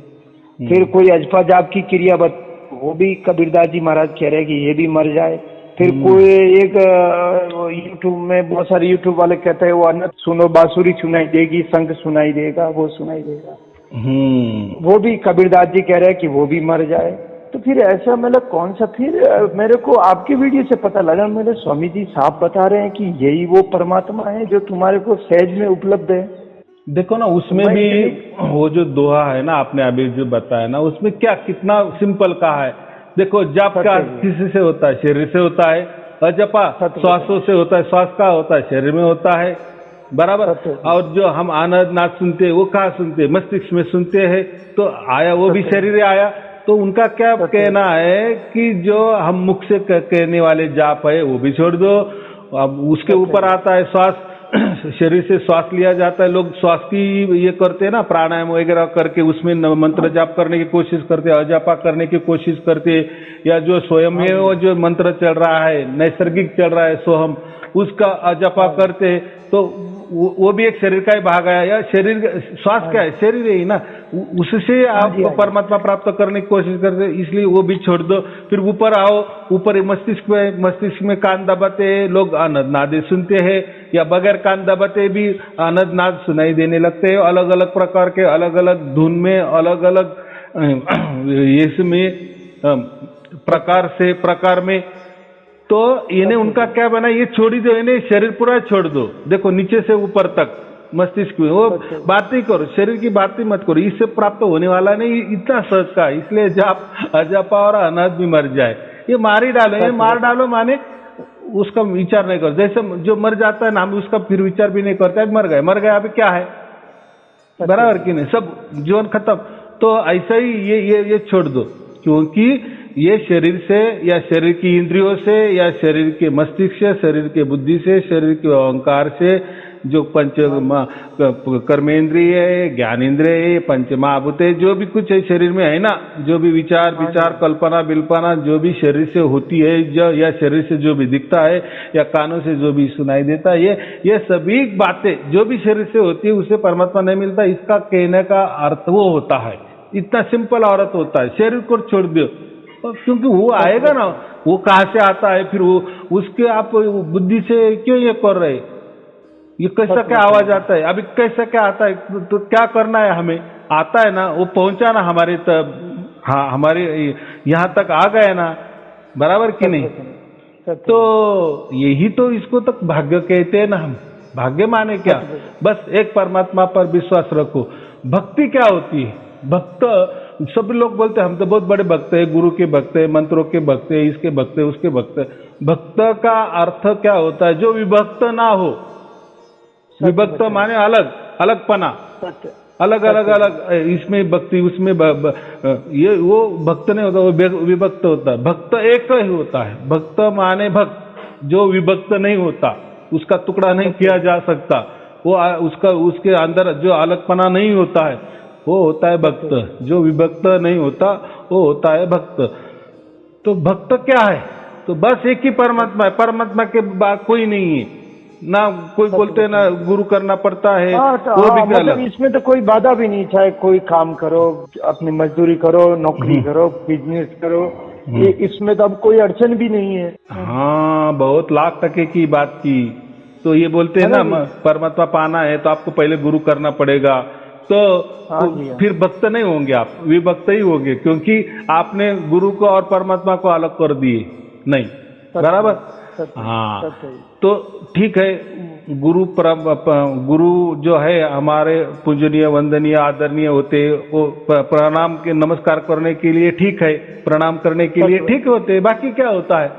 फिर कोई अजपा जाप की क्रिया वो भी कबीरदास जी महाराज कह रहे हैं कि ये भी मर जाए। फिर कोई एक यूट्यूब में बहुत सारे यूट्यूब वाले कहते हैं वो अनंत सुनो बांसुरी सुनाई देगी, शंख सुनाई देगा, वो सुनाई देगा। वो भी कबीरदास जी कह रहे हैं कि वो भी मर जाए। तो फिर ऐसा मतलब कौन सा, फिर मेरे को आपके वीडियो से पता लगा, मेरे स्वामी जी साफ बता रहे हैं कि यही वो परमात्मा है जो तुम्हारे को सहज में उपलब्ध है। देखो ना, उसमें भी वो जो दोहा है ना, आपने अभी जो बताया ना, उसमें क्या कितना सिंपल कहा है। देखो, जाप का किसी से होता है? शरीर से होता है। अजपा श्वासों से होता है, श्वास का होता है, शरीर में होता है, बराबर। और जो हम आनंद नाद सुनते हैं वो कहाँ सुनते हैं? मस्तिष्क में सुनते हैं। तो आया वो भी शरीर में आया। तो उनका क्या कहना है कि जो हम मुख से कहने वाले जाप है वो भी छोड़ दो। अब उसके ऊपर आता है श्वास, शरीर से श्वास लिया जाता है। लोग श्वास की ये करते हैं ना, प्राणायाम वगैरह करके उसमें मंत्र जाप करने की कोशिश करते हैं, अजापा करने की कोशिश करते हैं, या जो स्वयं में वो जो मंत्र चल रहा है, नैसर्गिक चल रहा है सोहम, उसका अजापा करते हैं। तो वो भी एक शरीर का ही भाग आया। या शरीर, श्वास क्या है? शरीर ही ना, उससे आप परमात्मा प्राप्त करने की कोशिश करते हैं, इसलिए वो भी छोड़ दो। फिर ऊपर आओ, ऊपर मस्तिष्क में कान दबाते लोग आनंद नादे सुनते हैं, या बगैर कान दबाते भी आनंद नाद सुनाई देने लगते हैं, अलग अलग प्रकार के, अलग अलग धुन में, अलग अलग इसमें प्रकार में। तो इन्हें उनका क्या बना, ये छोड़ ही दो, इन्हें शरीर पूरा छोड़ दो। देखो नीचे से ऊपर तक मस्तिष्क में वो बात ही करो, शरीर की बात ही मत करो, इससे प्राप्त होने वाला नहीं, इतना सहज का। इसलिए जाप अजापा और अनाथ भी मर जाए, ये मार ही डालो। ये मार डालो माने उसका विचार नहीं करो। जैसे जो मर जाता है ना, हम उसका फिर विचार भी नहीं करते, मर गए अभी क्या है, बराबर कि नहीं, सब जीवन खत्म। तो ऐसा ही ये छोड़ दो, क्योंकि ये शरीर से, या शरीर की इंद्रियों से, या शरीर के मस्तिष्क से, शरीर के बुद्धि से, शरीर के अहंकार से, जो पंच कर्मेंद्रिय है, ज्ञानेंद्रिय, पंच महाभूत, जो भी कुछ है शरीर में है ना, जो भी विचार कल्पना बिल्पना जो भी शरीर से होती है, या शरीर से जो भी दिखता है, या कानों से जो भी सुनाई देता है, ये सभी बातें जो भी शरीर से होती है उसे परमात्मा नहीं मिलता। इसका कहने का अर्थ वो होता है, इतना सिंपल अर्थ होता है। शरीर को छोड़ दो, क्योंकि वो आएगा ना, वो कहाँ से आता है, फिर वो उसके आप बुद्धि से क्यों ये कर रहे, ये कैसा क्या आवाज आता है, अभी कैसा क्या आता है, तो क्या करना है हमें, आता है ना, वो पहुंचाना हमारे तब, हाँ हमारे यहाँ तक आ गए ना, बराबर कि नहीं। तो यही तो इसको तक भाग्य कहते हैं ना हम। भाग्य माने क्या, बस एक परमात्मा पर विश्वास रखो। भक्ति क्या होती है? भक्त, सब लोग बोलते हैं हम तो बहुत बड़े भक्त है, गुरु के भक्त है, मंत्रों के भक्त है, इसके भक्त है, उसके भक्त है। भक्त का अर्थ क्या होता है? जो विभक्त ना हो। विभक्त माने अलग अलगपना, अलग अलग अलग, इसमें भक्ति उसमें ये वो भक्त नहीं होता, वो विभक्त होता है। भक्त एक ही होता है। भक्त माने भक्त, जो विभक्त नहीं होता, उसका टुकड़ा नहीं किया जा सकता, वो उसके अंदर जो अलगपना नहीं होता है, वो होता है भक्त। जो विभक्त नहीं होता वो होता है भक्त। तो भक्त क्या है? तो बस एक ही परमात्मा है, परमात्मा के बाद कोई नहीं है ना। कोई बोलते हैं ना गुरु करना पड़ता है, वो भी मतलब इसमें तो कोई बाधा भी नहीं, चाहे कोई काम करो, अपनी मजदूरी करो, नौकरी करो, बिजनेस करो, ये इसमें तो अब कोई अड़चन भी नहीं है। हाँ, बहुत लाख टके की बात की। तो ये बोलते हैं ना, परमात्मा पाना है तो आपको पहले गुरु करना पड़ेगा, तो फिर भक्त नहीं होंगे आप, विभक्त ही होंगे, क्योंकि आपने गुरु को और परमात्मा को अलग कर दिए नहीं, बराबर। हाँ, तो ठीक है, गुरु जो है हमारे पूजनीय, वंदनीय, आदरणीय होते, वो प्रणाम के नमस्कार करने के लिए ठीक है, प्रणाम करने के लिए ठीक होते हैं, बाकी क्या होता है।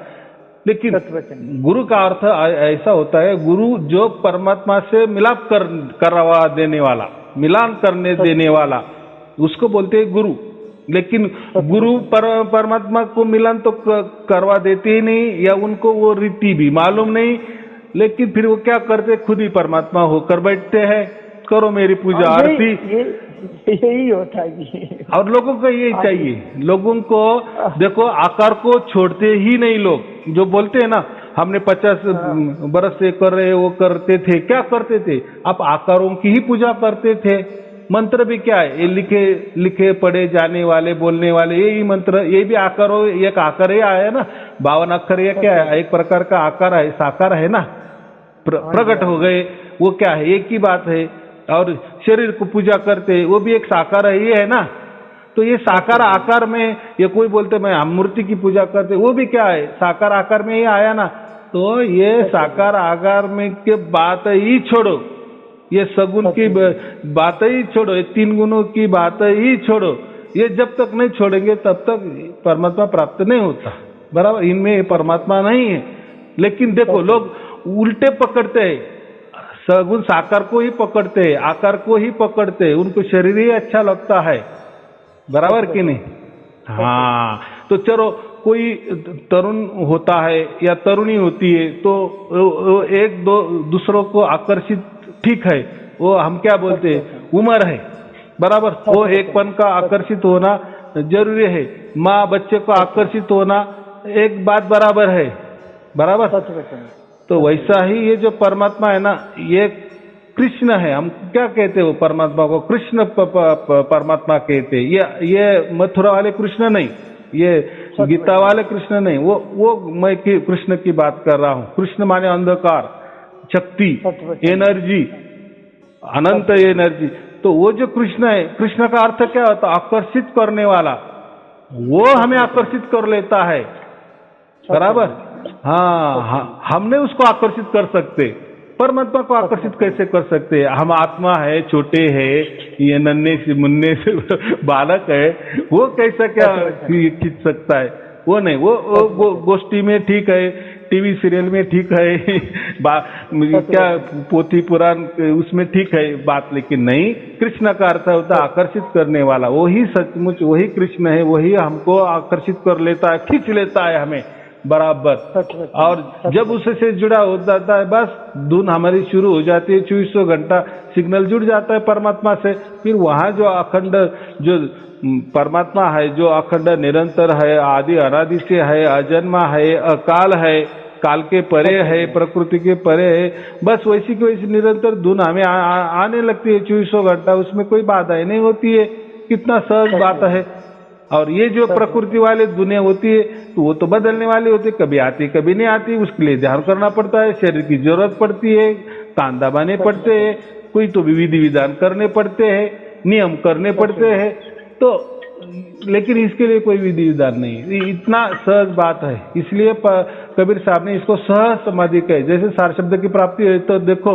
लेकिन गुरु का अर्थ ऐसा होता है, गुरु जो परमात्मा से मिलाप करवा देने वाला, मिलान करने देने वाला, उसको बोलते हैं गुरु। लेकिन गुरु परमात्मा को मिलन तो करवा देते ही नहीं, या उनको वो रीति भी मालूम नहीं, लेकिन फिर वो क्या करते, खुद ही परमात्मा होकर बैठते हैं, करो मेरी पूजा आरती। यही होता है और लोगों को यही चाहिए, लोगों को देखो आकार को छोड़ते ही नहीं लोग, जो बोलते हैं ना हमने 50 बरस से कर रहे, वो करते थे, क्या करते थे, आप आकारों की ही पूजा करते थे। मंत्र भी क्या है, ये लिखे लिखे पढ़े जाने वाले बोलने वाले यही मंत्र, ये भी आकार हो, एक आकार ही आया ना, 52 अक्षर, ये क्या है, एक प्रकार का आकार है, साकार है ना, प्रकट हो गए, वो क्या है, एक ही बात है। और शरीर को पूजा करते, वो भी एक साकार है, ये है ना। तो ये साकार आकार में, ये कोई बोलते मैं हम मूर्ति की पूजा करते, वो भी क्या है, साकार आकार में ही आया ना। तो ये साकार आकार में के बात ही छोड़ो, ये सगुण की बात ही छोड़ो, ये 3 गुणों की बात ही छोड़ो, ये जब तक नहीं छोड़ेंगे तब तक परमात्मा प्राप्त नहीं होता, बराबर। इनमें परमात्मा नहीं है। लेकिन देखो लोग उल्टे पकड़ते हैं, सगुण साकार को ही पकड़ते हैं, आकार को ही पकड़ते हैं, उनको शरीर ही अच्छा लगता है, बराबर कि नहीं। हाँ, तो चलो कोई तरुण होता है या तरुणी होती है, तो एक दो दूसरों को आकर्षित, ठीक है, वो हम क्या बोलते हैं, उम्र है, बराबर। वो एकपन का आकर्षित होना जरूरी है, माँ बच्चे को आकर्षित होना एक बात बराबर है, बराबर। तो वैसा ही ये जो परमात्मा है ना, ये कृष्ण है। हम क्या कहते हैं, वो परमात्मा को कृष्ण परमात्मा कहते हैं। ये मथुरा वाले कृष्ण नहीं, ये गीता वाले कृष्ण नहीं, वो मैं कृष्ण की बात कर रहा हूँ। कृष्ण माने अंधकार, शक्ति, एनर्जी, अनंत एनर्जी। तो वो जो कृष्ण है, कृष्ण का अर्थ क्या होता है, आकर्षित करने वाला, वो हमें आकर्षित कर लेता है, बराबर। हाँ, हमने उसको आकर्षित कर सकते, परमात्मा को आकर्षित कैसे कर सकते हैं। हम आत्मा है, छोटे है, ये नन्हे से मुन्ने से बालक है, वो कैसा क्या खींच सकता है, वो नहीं। वो गोष्ठी में ठीक है, टीवी सीरियल में ठीक है, क्या पोथी पुराण उसमें ठीक है बात, लेकिन नहीं, कृष्ण का अर्थ होता है आकर्षित करने वाला। वही सचमुच वही कृष्ण है, वही हमको आकर्षित कर लेता है, खींच लेता है हमें, बराबर। और जब उससे जुड़ा हो जाता है, बस धुन हमारी शुरू हो जाती है, 2400 घंटा सिग्नल जुड़ जाता है परमात्मा से। फिर वहाँ जो अखंड जो परमात्मा है, जो अखंड निरंतर है, आदि अनादि से है, अजन्मा है, अकाल है, काल के परे है, प्रकृति के परे है, बस वैसी की वैसी निरंतर धुन हमें आने लगती है 2400 घंटा, उसमें कोई बाधाएं नहीं होती है। कितना सहज बात है। और ये जो प्रकृति वाले दुनिया होती है, तो वो तो बदलने वाली होती है, कभी आती कभी नहीं आती, उसके लिए ध्यान करना पड़ता है, शरीर की जरूरत पड़ती है, कान दबाने पड़ते हैं, कोई तो विधि विधान करने पड़ते हैं, नियम करने पड़ते हैं। तो लेकिन इसके लिए कोई विधि विधान नहीं, इतना सहज बात है। इसलिए कबीर साहब ने इसको सहज समाधि कहे। जैसे सार शब्द की प्राप्ति है, तो देखो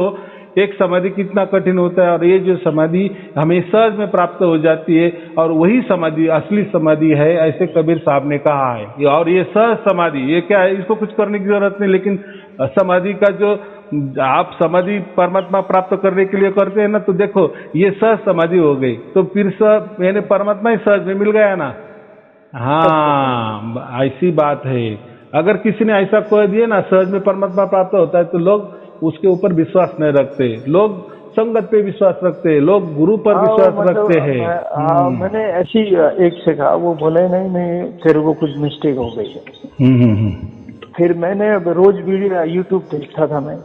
एक समाधि कितना कठिन होता है, और ये जो समाधि हमें सहज में प्राप्त हो जाती है, और वही समाधि असली समाधि है, ऐसे कबीर साहब ने कहा है। और ये सहज समाधि, ये क्या है, इसको कुछ करने की जरूरत नहीं। लेकिन समाधि का जो आप समाधि परमात्मा प्राप्त करने के लिए करते हैं ना, तो देखो ये सहज समाधि हो गई, तो फिर सब मैंने परमात्मा ही सहज में मिल गया ना। हाँ, ऐसी बात है। अगर किसी ने ऐसा कह दिया ना, सहज में परमात्मा प्राप्त होता है, तो लोग उसके ऊपर विश्वास नहीं रखते, लोग संगत पे विश्वास रखते हैं, लोग गुरु पर विश्वास रखते हैं। मैंने ऐसी एक से कहा, वो बोले नहीं तेरे को कुछ मिस्टेक हो गई है। फिर मैंने अब रोज वीडियो यूट्यूब देखता था मैं,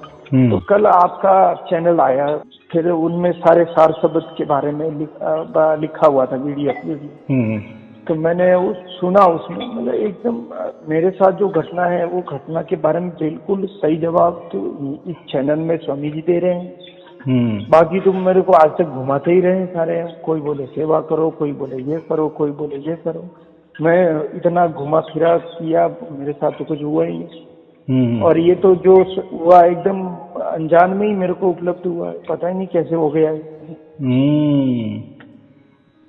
तो कल आपका चैनल आया, फिर उनमें सारे सार शब्द के बारे में लिखा हुआ था वीडियो। तो मैंने सुना, उसमें मतलब एकदम मेरे साथ जो घटना है, वो घटना के बारे में बिल्कुल सही जवाब तो इस चैनल में स्वामी जी दे रहे हैं। बाकी तुम मेरे को आज तक घुमाते ही रहे सारे, कोई बोले सेवा करो, कोई बोले ये करो, कोई बोले ये करो। मैं इतना घुमा फिरा किया, मेरे साथ तो कुछ हुआ ही नहीं। और ये तो जो हुआ एकदम अनजान में ही मेरे को उपलब्ध हुआ है, पता ही नहीं कैसे हो गया है।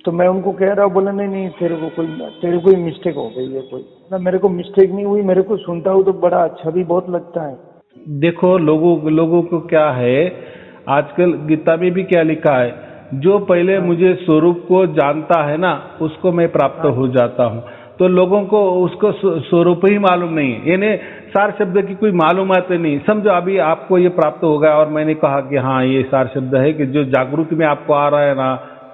तो मैं उनको कह रहा हूँ, बोला नहीं तेरे को मिस्टेक हो गई है कोई ना। मेरे को मिस्टेक नहीं हुई, मेरे को सुनता हूँ तो बड़ा अच्छा भी बहुत लगता है। देखो लोगों को क्या है, आजकल गीता में भी क्या लिखा है, जो पहले मुझे स्वरूप को जानता है ना, उसको मैं प्राप्त हो जाता हूँ। तो लोगों को उसको स्वरूप ही मालूम नहीं है, यानी सार शब्द की कोई मालूमात नहीं। समझो अभी आपको ये प्राप्त हो गया और मैंने कहा कि हाँ ये सार शब्द है, कि जो जागृति में आपको आ रहा है ना,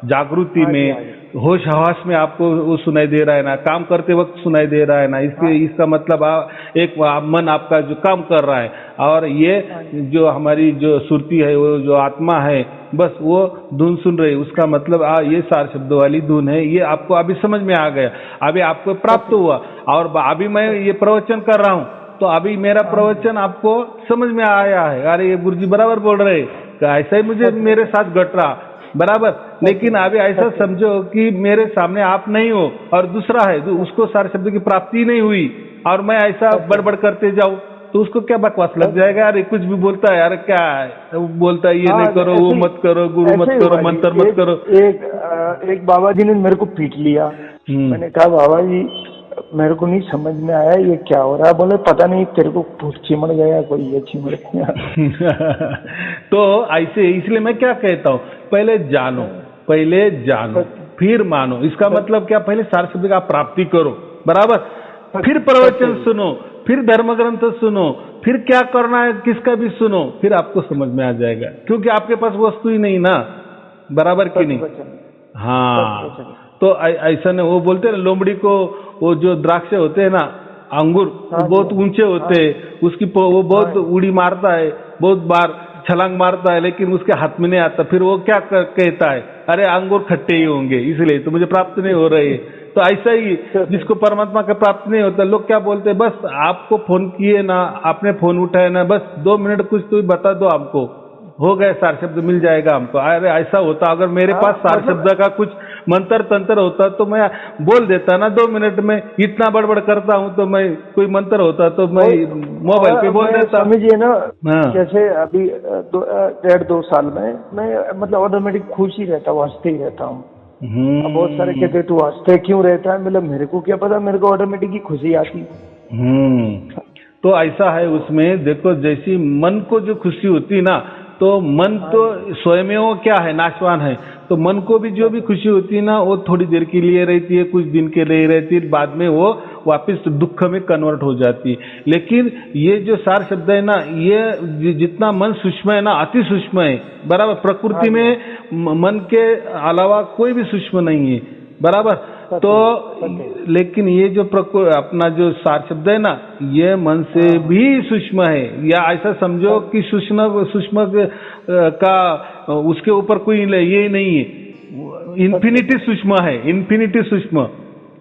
जागृति में होश हवास में आपको वो सुनाई दे रहा है ना, काम करते वक्त सुनाई दे रहा है ना, इसका मतलब एक मन आपका जो काम कर रहा है, और ये जो हमारी जो सुरती है, वो जो आत्मा है, बस वो धुन सुन रही, उसका मतलब ये सार शब्द वाली धुन है। ये आपको अभी समझ में आ गया, अभी आपको प्राप्त हुआ। और अभी मैं ये प्रवचन कर रहा हूँ, तो अभी मेरा प्रवचन आपको समझ में आया है, अरे ये गुरुजी बराबर बोल रहे, ऐसा ही मुझे मेरे साथ घट रहा बराबर। लेकिन अभी ऐसा समझो कि मेरे सामने आप नहीं हो और दूसरा है, उसको सारे शब्द की प्राप्ति नहीं हुई, और मैं ऐसा बड़बड़ करते जाऊं, तो उसको क्या बकवास लग जाएगा, अरे कुछ भी बोलता है, अरे क्या है, वो बोलता है ये नहीं करो, वो मत करो, गुरु मत करो, मंत्र मत करो। एक बाबा जी ने मेरे को पीट लिया। मैंने कहा बाबा जी मेरे को नहीं समझ में आया ये क्या हो रहा है। बोले पता नहीं तेरे को चिमड़ गया कोई, ये चिमड़ गया। तो ऐसे, इसलिए मैं क्या कहता हूँ, पहले जानो फिर मानो। इसका मतलब क्या, पहले सार शब्द का प्राप्ति करो बराबर, फिर प्रवचन सुनो, फिर धर्म ग्रंथ सुनो, फिर क्या करना है किसका भी सुनो, फिर आपको समझ में आ जाएगा, क्योंकि आपके पास वस्तु ही नहीं ना, बराबर कि नहीं। हाँ, तो ऐसा नहीं, वो बोलते हैं ना लोमड़ी को, वो जो द्राक्ष होते हैं ना, अंगूर, बहुत ऊंचे होते हैं, उसकी वो बहुत उड़ी मारता है, बहुत बार छलांग मारता है, लेकिन उसके हाथ में नहीं आता। फिर वो क्या कहता है, अरे अंगूर खट्टे ही होंगे, इसलिए तो मुझे प्राप्त नहीं हो रही है। तो ऐसा ही जिसको परमात्मा का प्राप्त नहीं होता, लोग क्या बोलते हैं, बस आपको फोन किए ना, आपने फोन उठाया ना, बस 2 मिनट कुछ तो बता दो हमको, हो गए, सार शब्द मिल जाएगा हमको। अरे ऐसा होता, अगर मेरे पास सार शब्द का कुछ मंत्र तंत्र होता तो मैं बोल देता ना 2 मिनट में। इतना बड़बड़ करता हूँ तो मैं, कोई मंत्र होता तो मैं मोबाइल पे बोल देता। समझिए ना, जैसे अभी 1.5-2 साल में मैं मतलब ऑटोमेटिक खुश ही रहता हूँ, हंसते ही रहता हूँ। बहुत सारे कहते तू हंसते क्यों रहता है, मतलब मेरे को क्या पता, मेरे को ऑटोमेटिक ही खुशी आती। तो ऐसा है उसमें, देखो जैसी मन को जो खुशी होती ना, तो मन तो स्वयं वो क्या है, नाशवान है। तो मन को भी जो भी खुशी होती है ना, वो थोड़ी देर के लिए रहती है, कुछ दिन के लिए रहती है, बाद में वो वापस दुख में कन्वर्ट हो जाती है। लेकिन ये जो सार शब्द है ना, ये जितना मन सूक्ष्म है ना, अति सूक्ष्म है बराबर। प्रकृति में मन के अलावा कोई भी सूक्ष्म नहीं है बराबर। तो लेकिन ये जो अपना जो सार शब्द है ना, ये मन से भी सूक्ष्म है, या ऐसा समझो कि सूक्ष्म का उसके ऊपर कोई ये नहीं है, इन्फिनिटी सूक्ष्म है, इन्फिनिटी सूक्ष्म।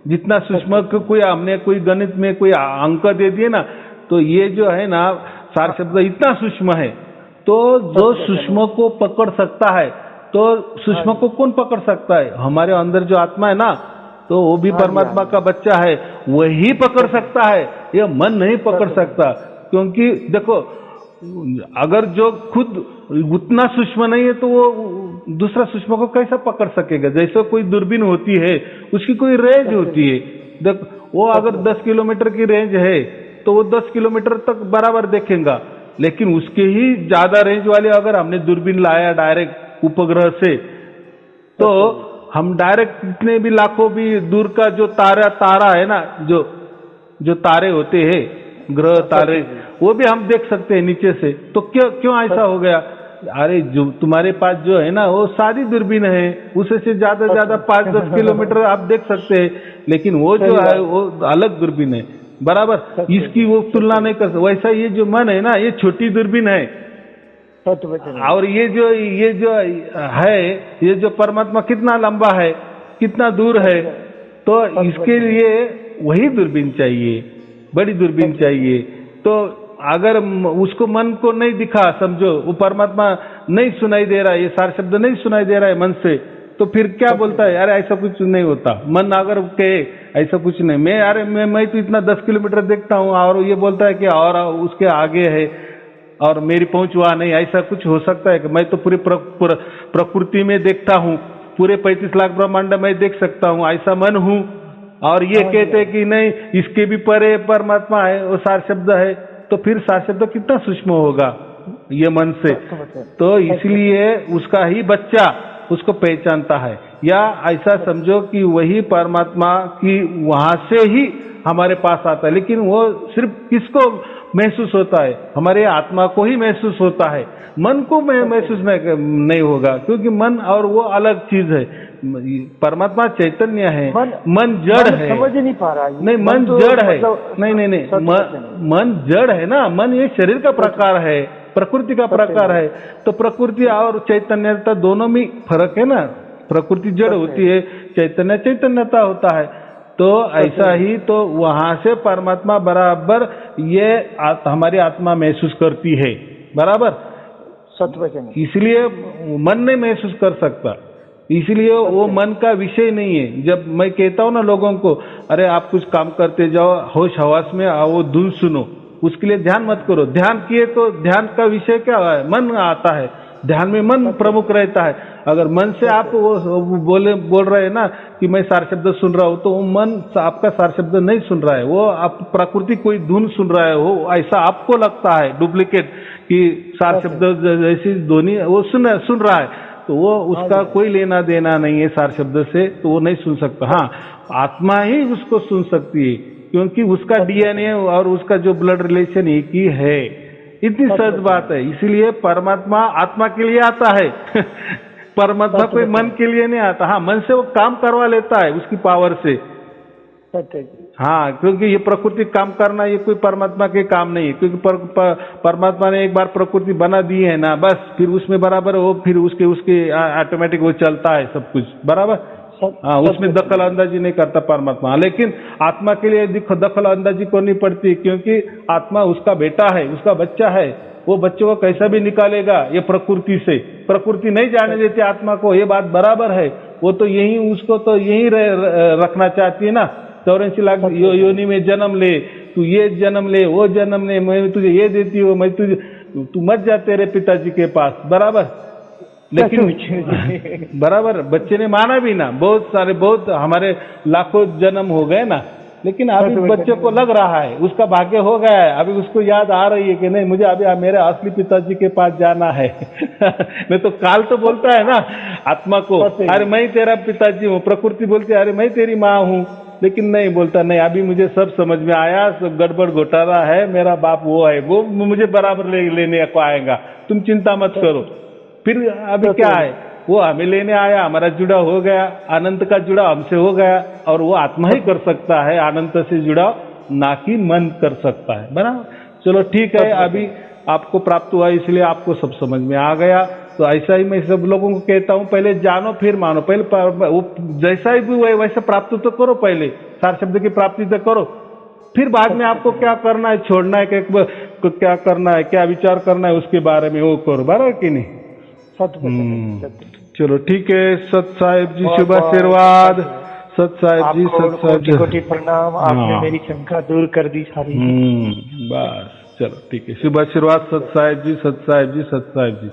जितना सूक्ष्म को कोई हमने कोई गणित में कोई अंक दे दिए ना, तो ये जो है ना सार शब्द इतना सूक्ष्म है। तो जो सूक्ष्म को पकड़ सकता है, तो सूक्ष्म को कौन पकड़ सकता है, हमारे अंदर जो आत्मा है ना, तो वो भी परमात्मा का बच्चा है, वही पकड़ सकता है, ये मन नहीं पकड़ सकता। क्योंकि देखो, अगर जो खुद उतना सूक्ष्म नहीं है, तो वो दूसरा सूक्ष्म को कैसा पकड़ सकेगा। जैसे कोई दूरबीन होती है, उसकी कोई रेंज होती है, देख वो अगर 10 किलोमीटर की रेंज है, तो वो 10 किलोमीटर तक बराबर देखेगा। लेकिन उसके ही ज्यादा रेंज वाले अगर हमने दूरबीन लाया डायरेक्ट उपग्रह से, तो हम डायरेक्ट इतने भी लाखों भी दूर का जो तारा है ना, जो तारे होते हैं, ग्रह तारे, वो भी हम देख सकते हैं नीचे से। तो क्यों ऐसा हो गया, अरे जो तुम्हारे पास जो है ना, वो सारी दूरबीन है, उसे से ज्यादा 5-10 किलोमीटर आप देख सकते हैं, लेकिन वो जो है वो अलग दूरबीन है बराबर, इसकी वो तुलना नहीं कर सकते। वैसा ये जो मन है ना, ये छोटी दूरबीन है, और ये जो है, ये जो परमात्मा कितना लंबा है, कितना दूर है। तो इसके लिए वही दूरबीन चाहिए, बड़ी दूरबीन चाहिए। तो अगर उसको मन को नहीं दिखा, समझो वो परमात्मा नहीं सुनाई दे रहा है, ये सारे शब्द नहीं सुनाई दे रहा है मन से, तो फिर क्या बोलता है, अरे ऐसा कुछ नहीं होता। मन अगर कहे ऐसा कुछ नहीं, मैं तो इतना 10 किलोमीटर देखता हूँ, और ये बोलता है कि और उसके आगे है और मेरी पहुंच वहां नहीं, ऐसा कुछ हो सकता है कि मैं तो पूरी प्रकृति में देखता हूँ, पूरे 35 लाख ब्रह्मांड में देख सकता हूँ, ऐसा मन हूँ। और ये कहते हैं कि नहीं, इसके भी परे परमात्मा है, वो सार शब्द है। तो फिर सार शब्द कितना सूक्ष्म होगा ये मन से। तो इसलिए उसका ही बच्चा उसको पहचानता है, या ऐसा समझो कि वही परमात्मा की वहां से ही हमारे पास आता है। लेकिन वो सिर्फ किसको महसूस होता है? हमारे आत्मा को ही महसूस होता है, मन को महसूस नहीं होगा, क्योंकि मन और वो अलग चीज है। परमात्मा चैतन्य है, मन जड़ है। समझ नहीं पा रहा है। नहीं, मन जड़ है। नहीं, मन जड़ है ना। मन ये शरीर का प्रकार है, प्रकृति का प्रकार है। तो प्रकृति और चैतन्यता दोनों में फर्क है ना। प्रकृति जड़ होती है, चैतन्य चैतन्यता होता है। तो ऐसा ही तो वहां से परमात्मा बराबर ये हमारी आत्मा महसूस करती है, बराबर। इसलिए मन नहीं महसूस कर सकता, इसलिए वो मन का विषय नहीं है। जब मैं कहता हूँ ना लोगों को, अरे आप कुछ काम करते जाओ, होश हवास में आओ, धुन सुनो, उसके लिए ध्यान मत करो। ध्यान किए तो ध्यान का विषय क्या है? मन आता है। ध्यान में मन प्रमुख रहता है। अगर मन से आप वो बोल रहे हैं ना कि मैं सार शब्द सुन रहा हूँ, तो वो मन आपका सार शब्द नहीं सुन रहा है, वो आप प्रकृति कोई धुन सुन रहा है, वो ऐसा आपको लगता है डुप्लीकेट कि सार शब्द जैसी ध्वनि वो सुन रहा है। तो वो उसका कोई लेना देना नहीं है सार शब्द से, तो वो नहीं सुन सकता। हाँ, आत्मा ही उसको सुन सकती है, क्योंकि उसका डीएनए और उसका जो ब्लड रिलेशन एक ही है। इतनी सहज बात है। इसलिए परमात्मा आत्मा के लिए आता है परमात्मा कोई मन के लिए नहीं आता। हाँ, मन से वो काम करवा लेता है उसकी पावर से। हाँ, क्योंकि ये प्रकृति काम करना ये कोई परमात्मा के काम नहीं है, क्योंकि परमात्मा ने एक बार प्रकृति बना दी है ना, बस फिर उसमें बराबर वो फिर उसके ऑटोमेटिक वो चलता है सब कुछ बराबर। हाँ, उसमें दखल अंदाजी नहीं करता परमात्मा। लेकिन आत्मा के लिए दखल अंदाजी करनी पड़ती है, क्योंकि आत्मा उसका बेटा है, उसका बच्चा है। वो बच्चे को कैसा भी निकालेगा ये प्रकृति से, प्रकृति नहीं जाने देती आत्मा को, ये बात बराबर है। वो तो यही उसको तो यही रखना चाहती है ना। 84 लाख योनि में जन्म ले, तू ये जन्म ले, वो जन्म ले, मैं तुझे ये देती हूँ, मैं तुझे, तू मत जा तेरे पिताजी के पास, बराबर। लेकिन बराबर बच्चे ने माना भी ना। बहुत हमारे लाखों जन्म हो गए ना, लेकिन अभी बच्चे को लग रहा है उसका भाग्य हो गया है। अभी उसको याद आ रही है कि नहीं, मुझे अभी मेरे असली पिताजी के पास जाना है नहीं तो काल तो बोलता है ना आत्मा को, अरे मैं तेरा पिताजी हूँ। प्रकृति बोलती है, अरे मैं तेरी माँ हूँ। लेकिन नहीं बोलता, नहीं अभी मुझे सब समझ में आया, सब गड़बड़ घोटाला है, मेरा बाप वो है, वो मुझे बराबर लेने को आएगा, तुम चिंता मत करो। फिर अभी क्या है, वो हमें लेने आया, हमारा जुड़ा हो गया, अनंत का जुड़ा हमसे हो गया। और वो आत्मा ही कर सकता है अनंत से जुड़ा, ना कि मन कर सकता है, बराबर। चलो ठीक है, अभी आपको प्राप्त हुआ इसलिए आपको सब समझ में आ गया। तो ऐसा ही मैं सब लोगों को कहता हूँ, पहले जानो फिर मानो। पहले वो जैसा ही भी वैसे प्राप्त तो करो, पहले सार शब्द की प्राप्ति तो करो, फिर बाद में आपको क्या करना है, छोड़ना है, क्या करना है, क्या विचार करना है उसके बारे में वो करो, बराबर कि नहीं। चलो ठीक है, सत साहिब जी शुभ आशीर्वाद। सत साहिब जी, सत साहिब जी कोटि प्रणाम। आपने मेरी शंका दूर कर दी सारी। बस चलो ठीक है, शुभ आशीर्वाद। सत साहिब जी, सत साहिब जी, सत साहिब जी।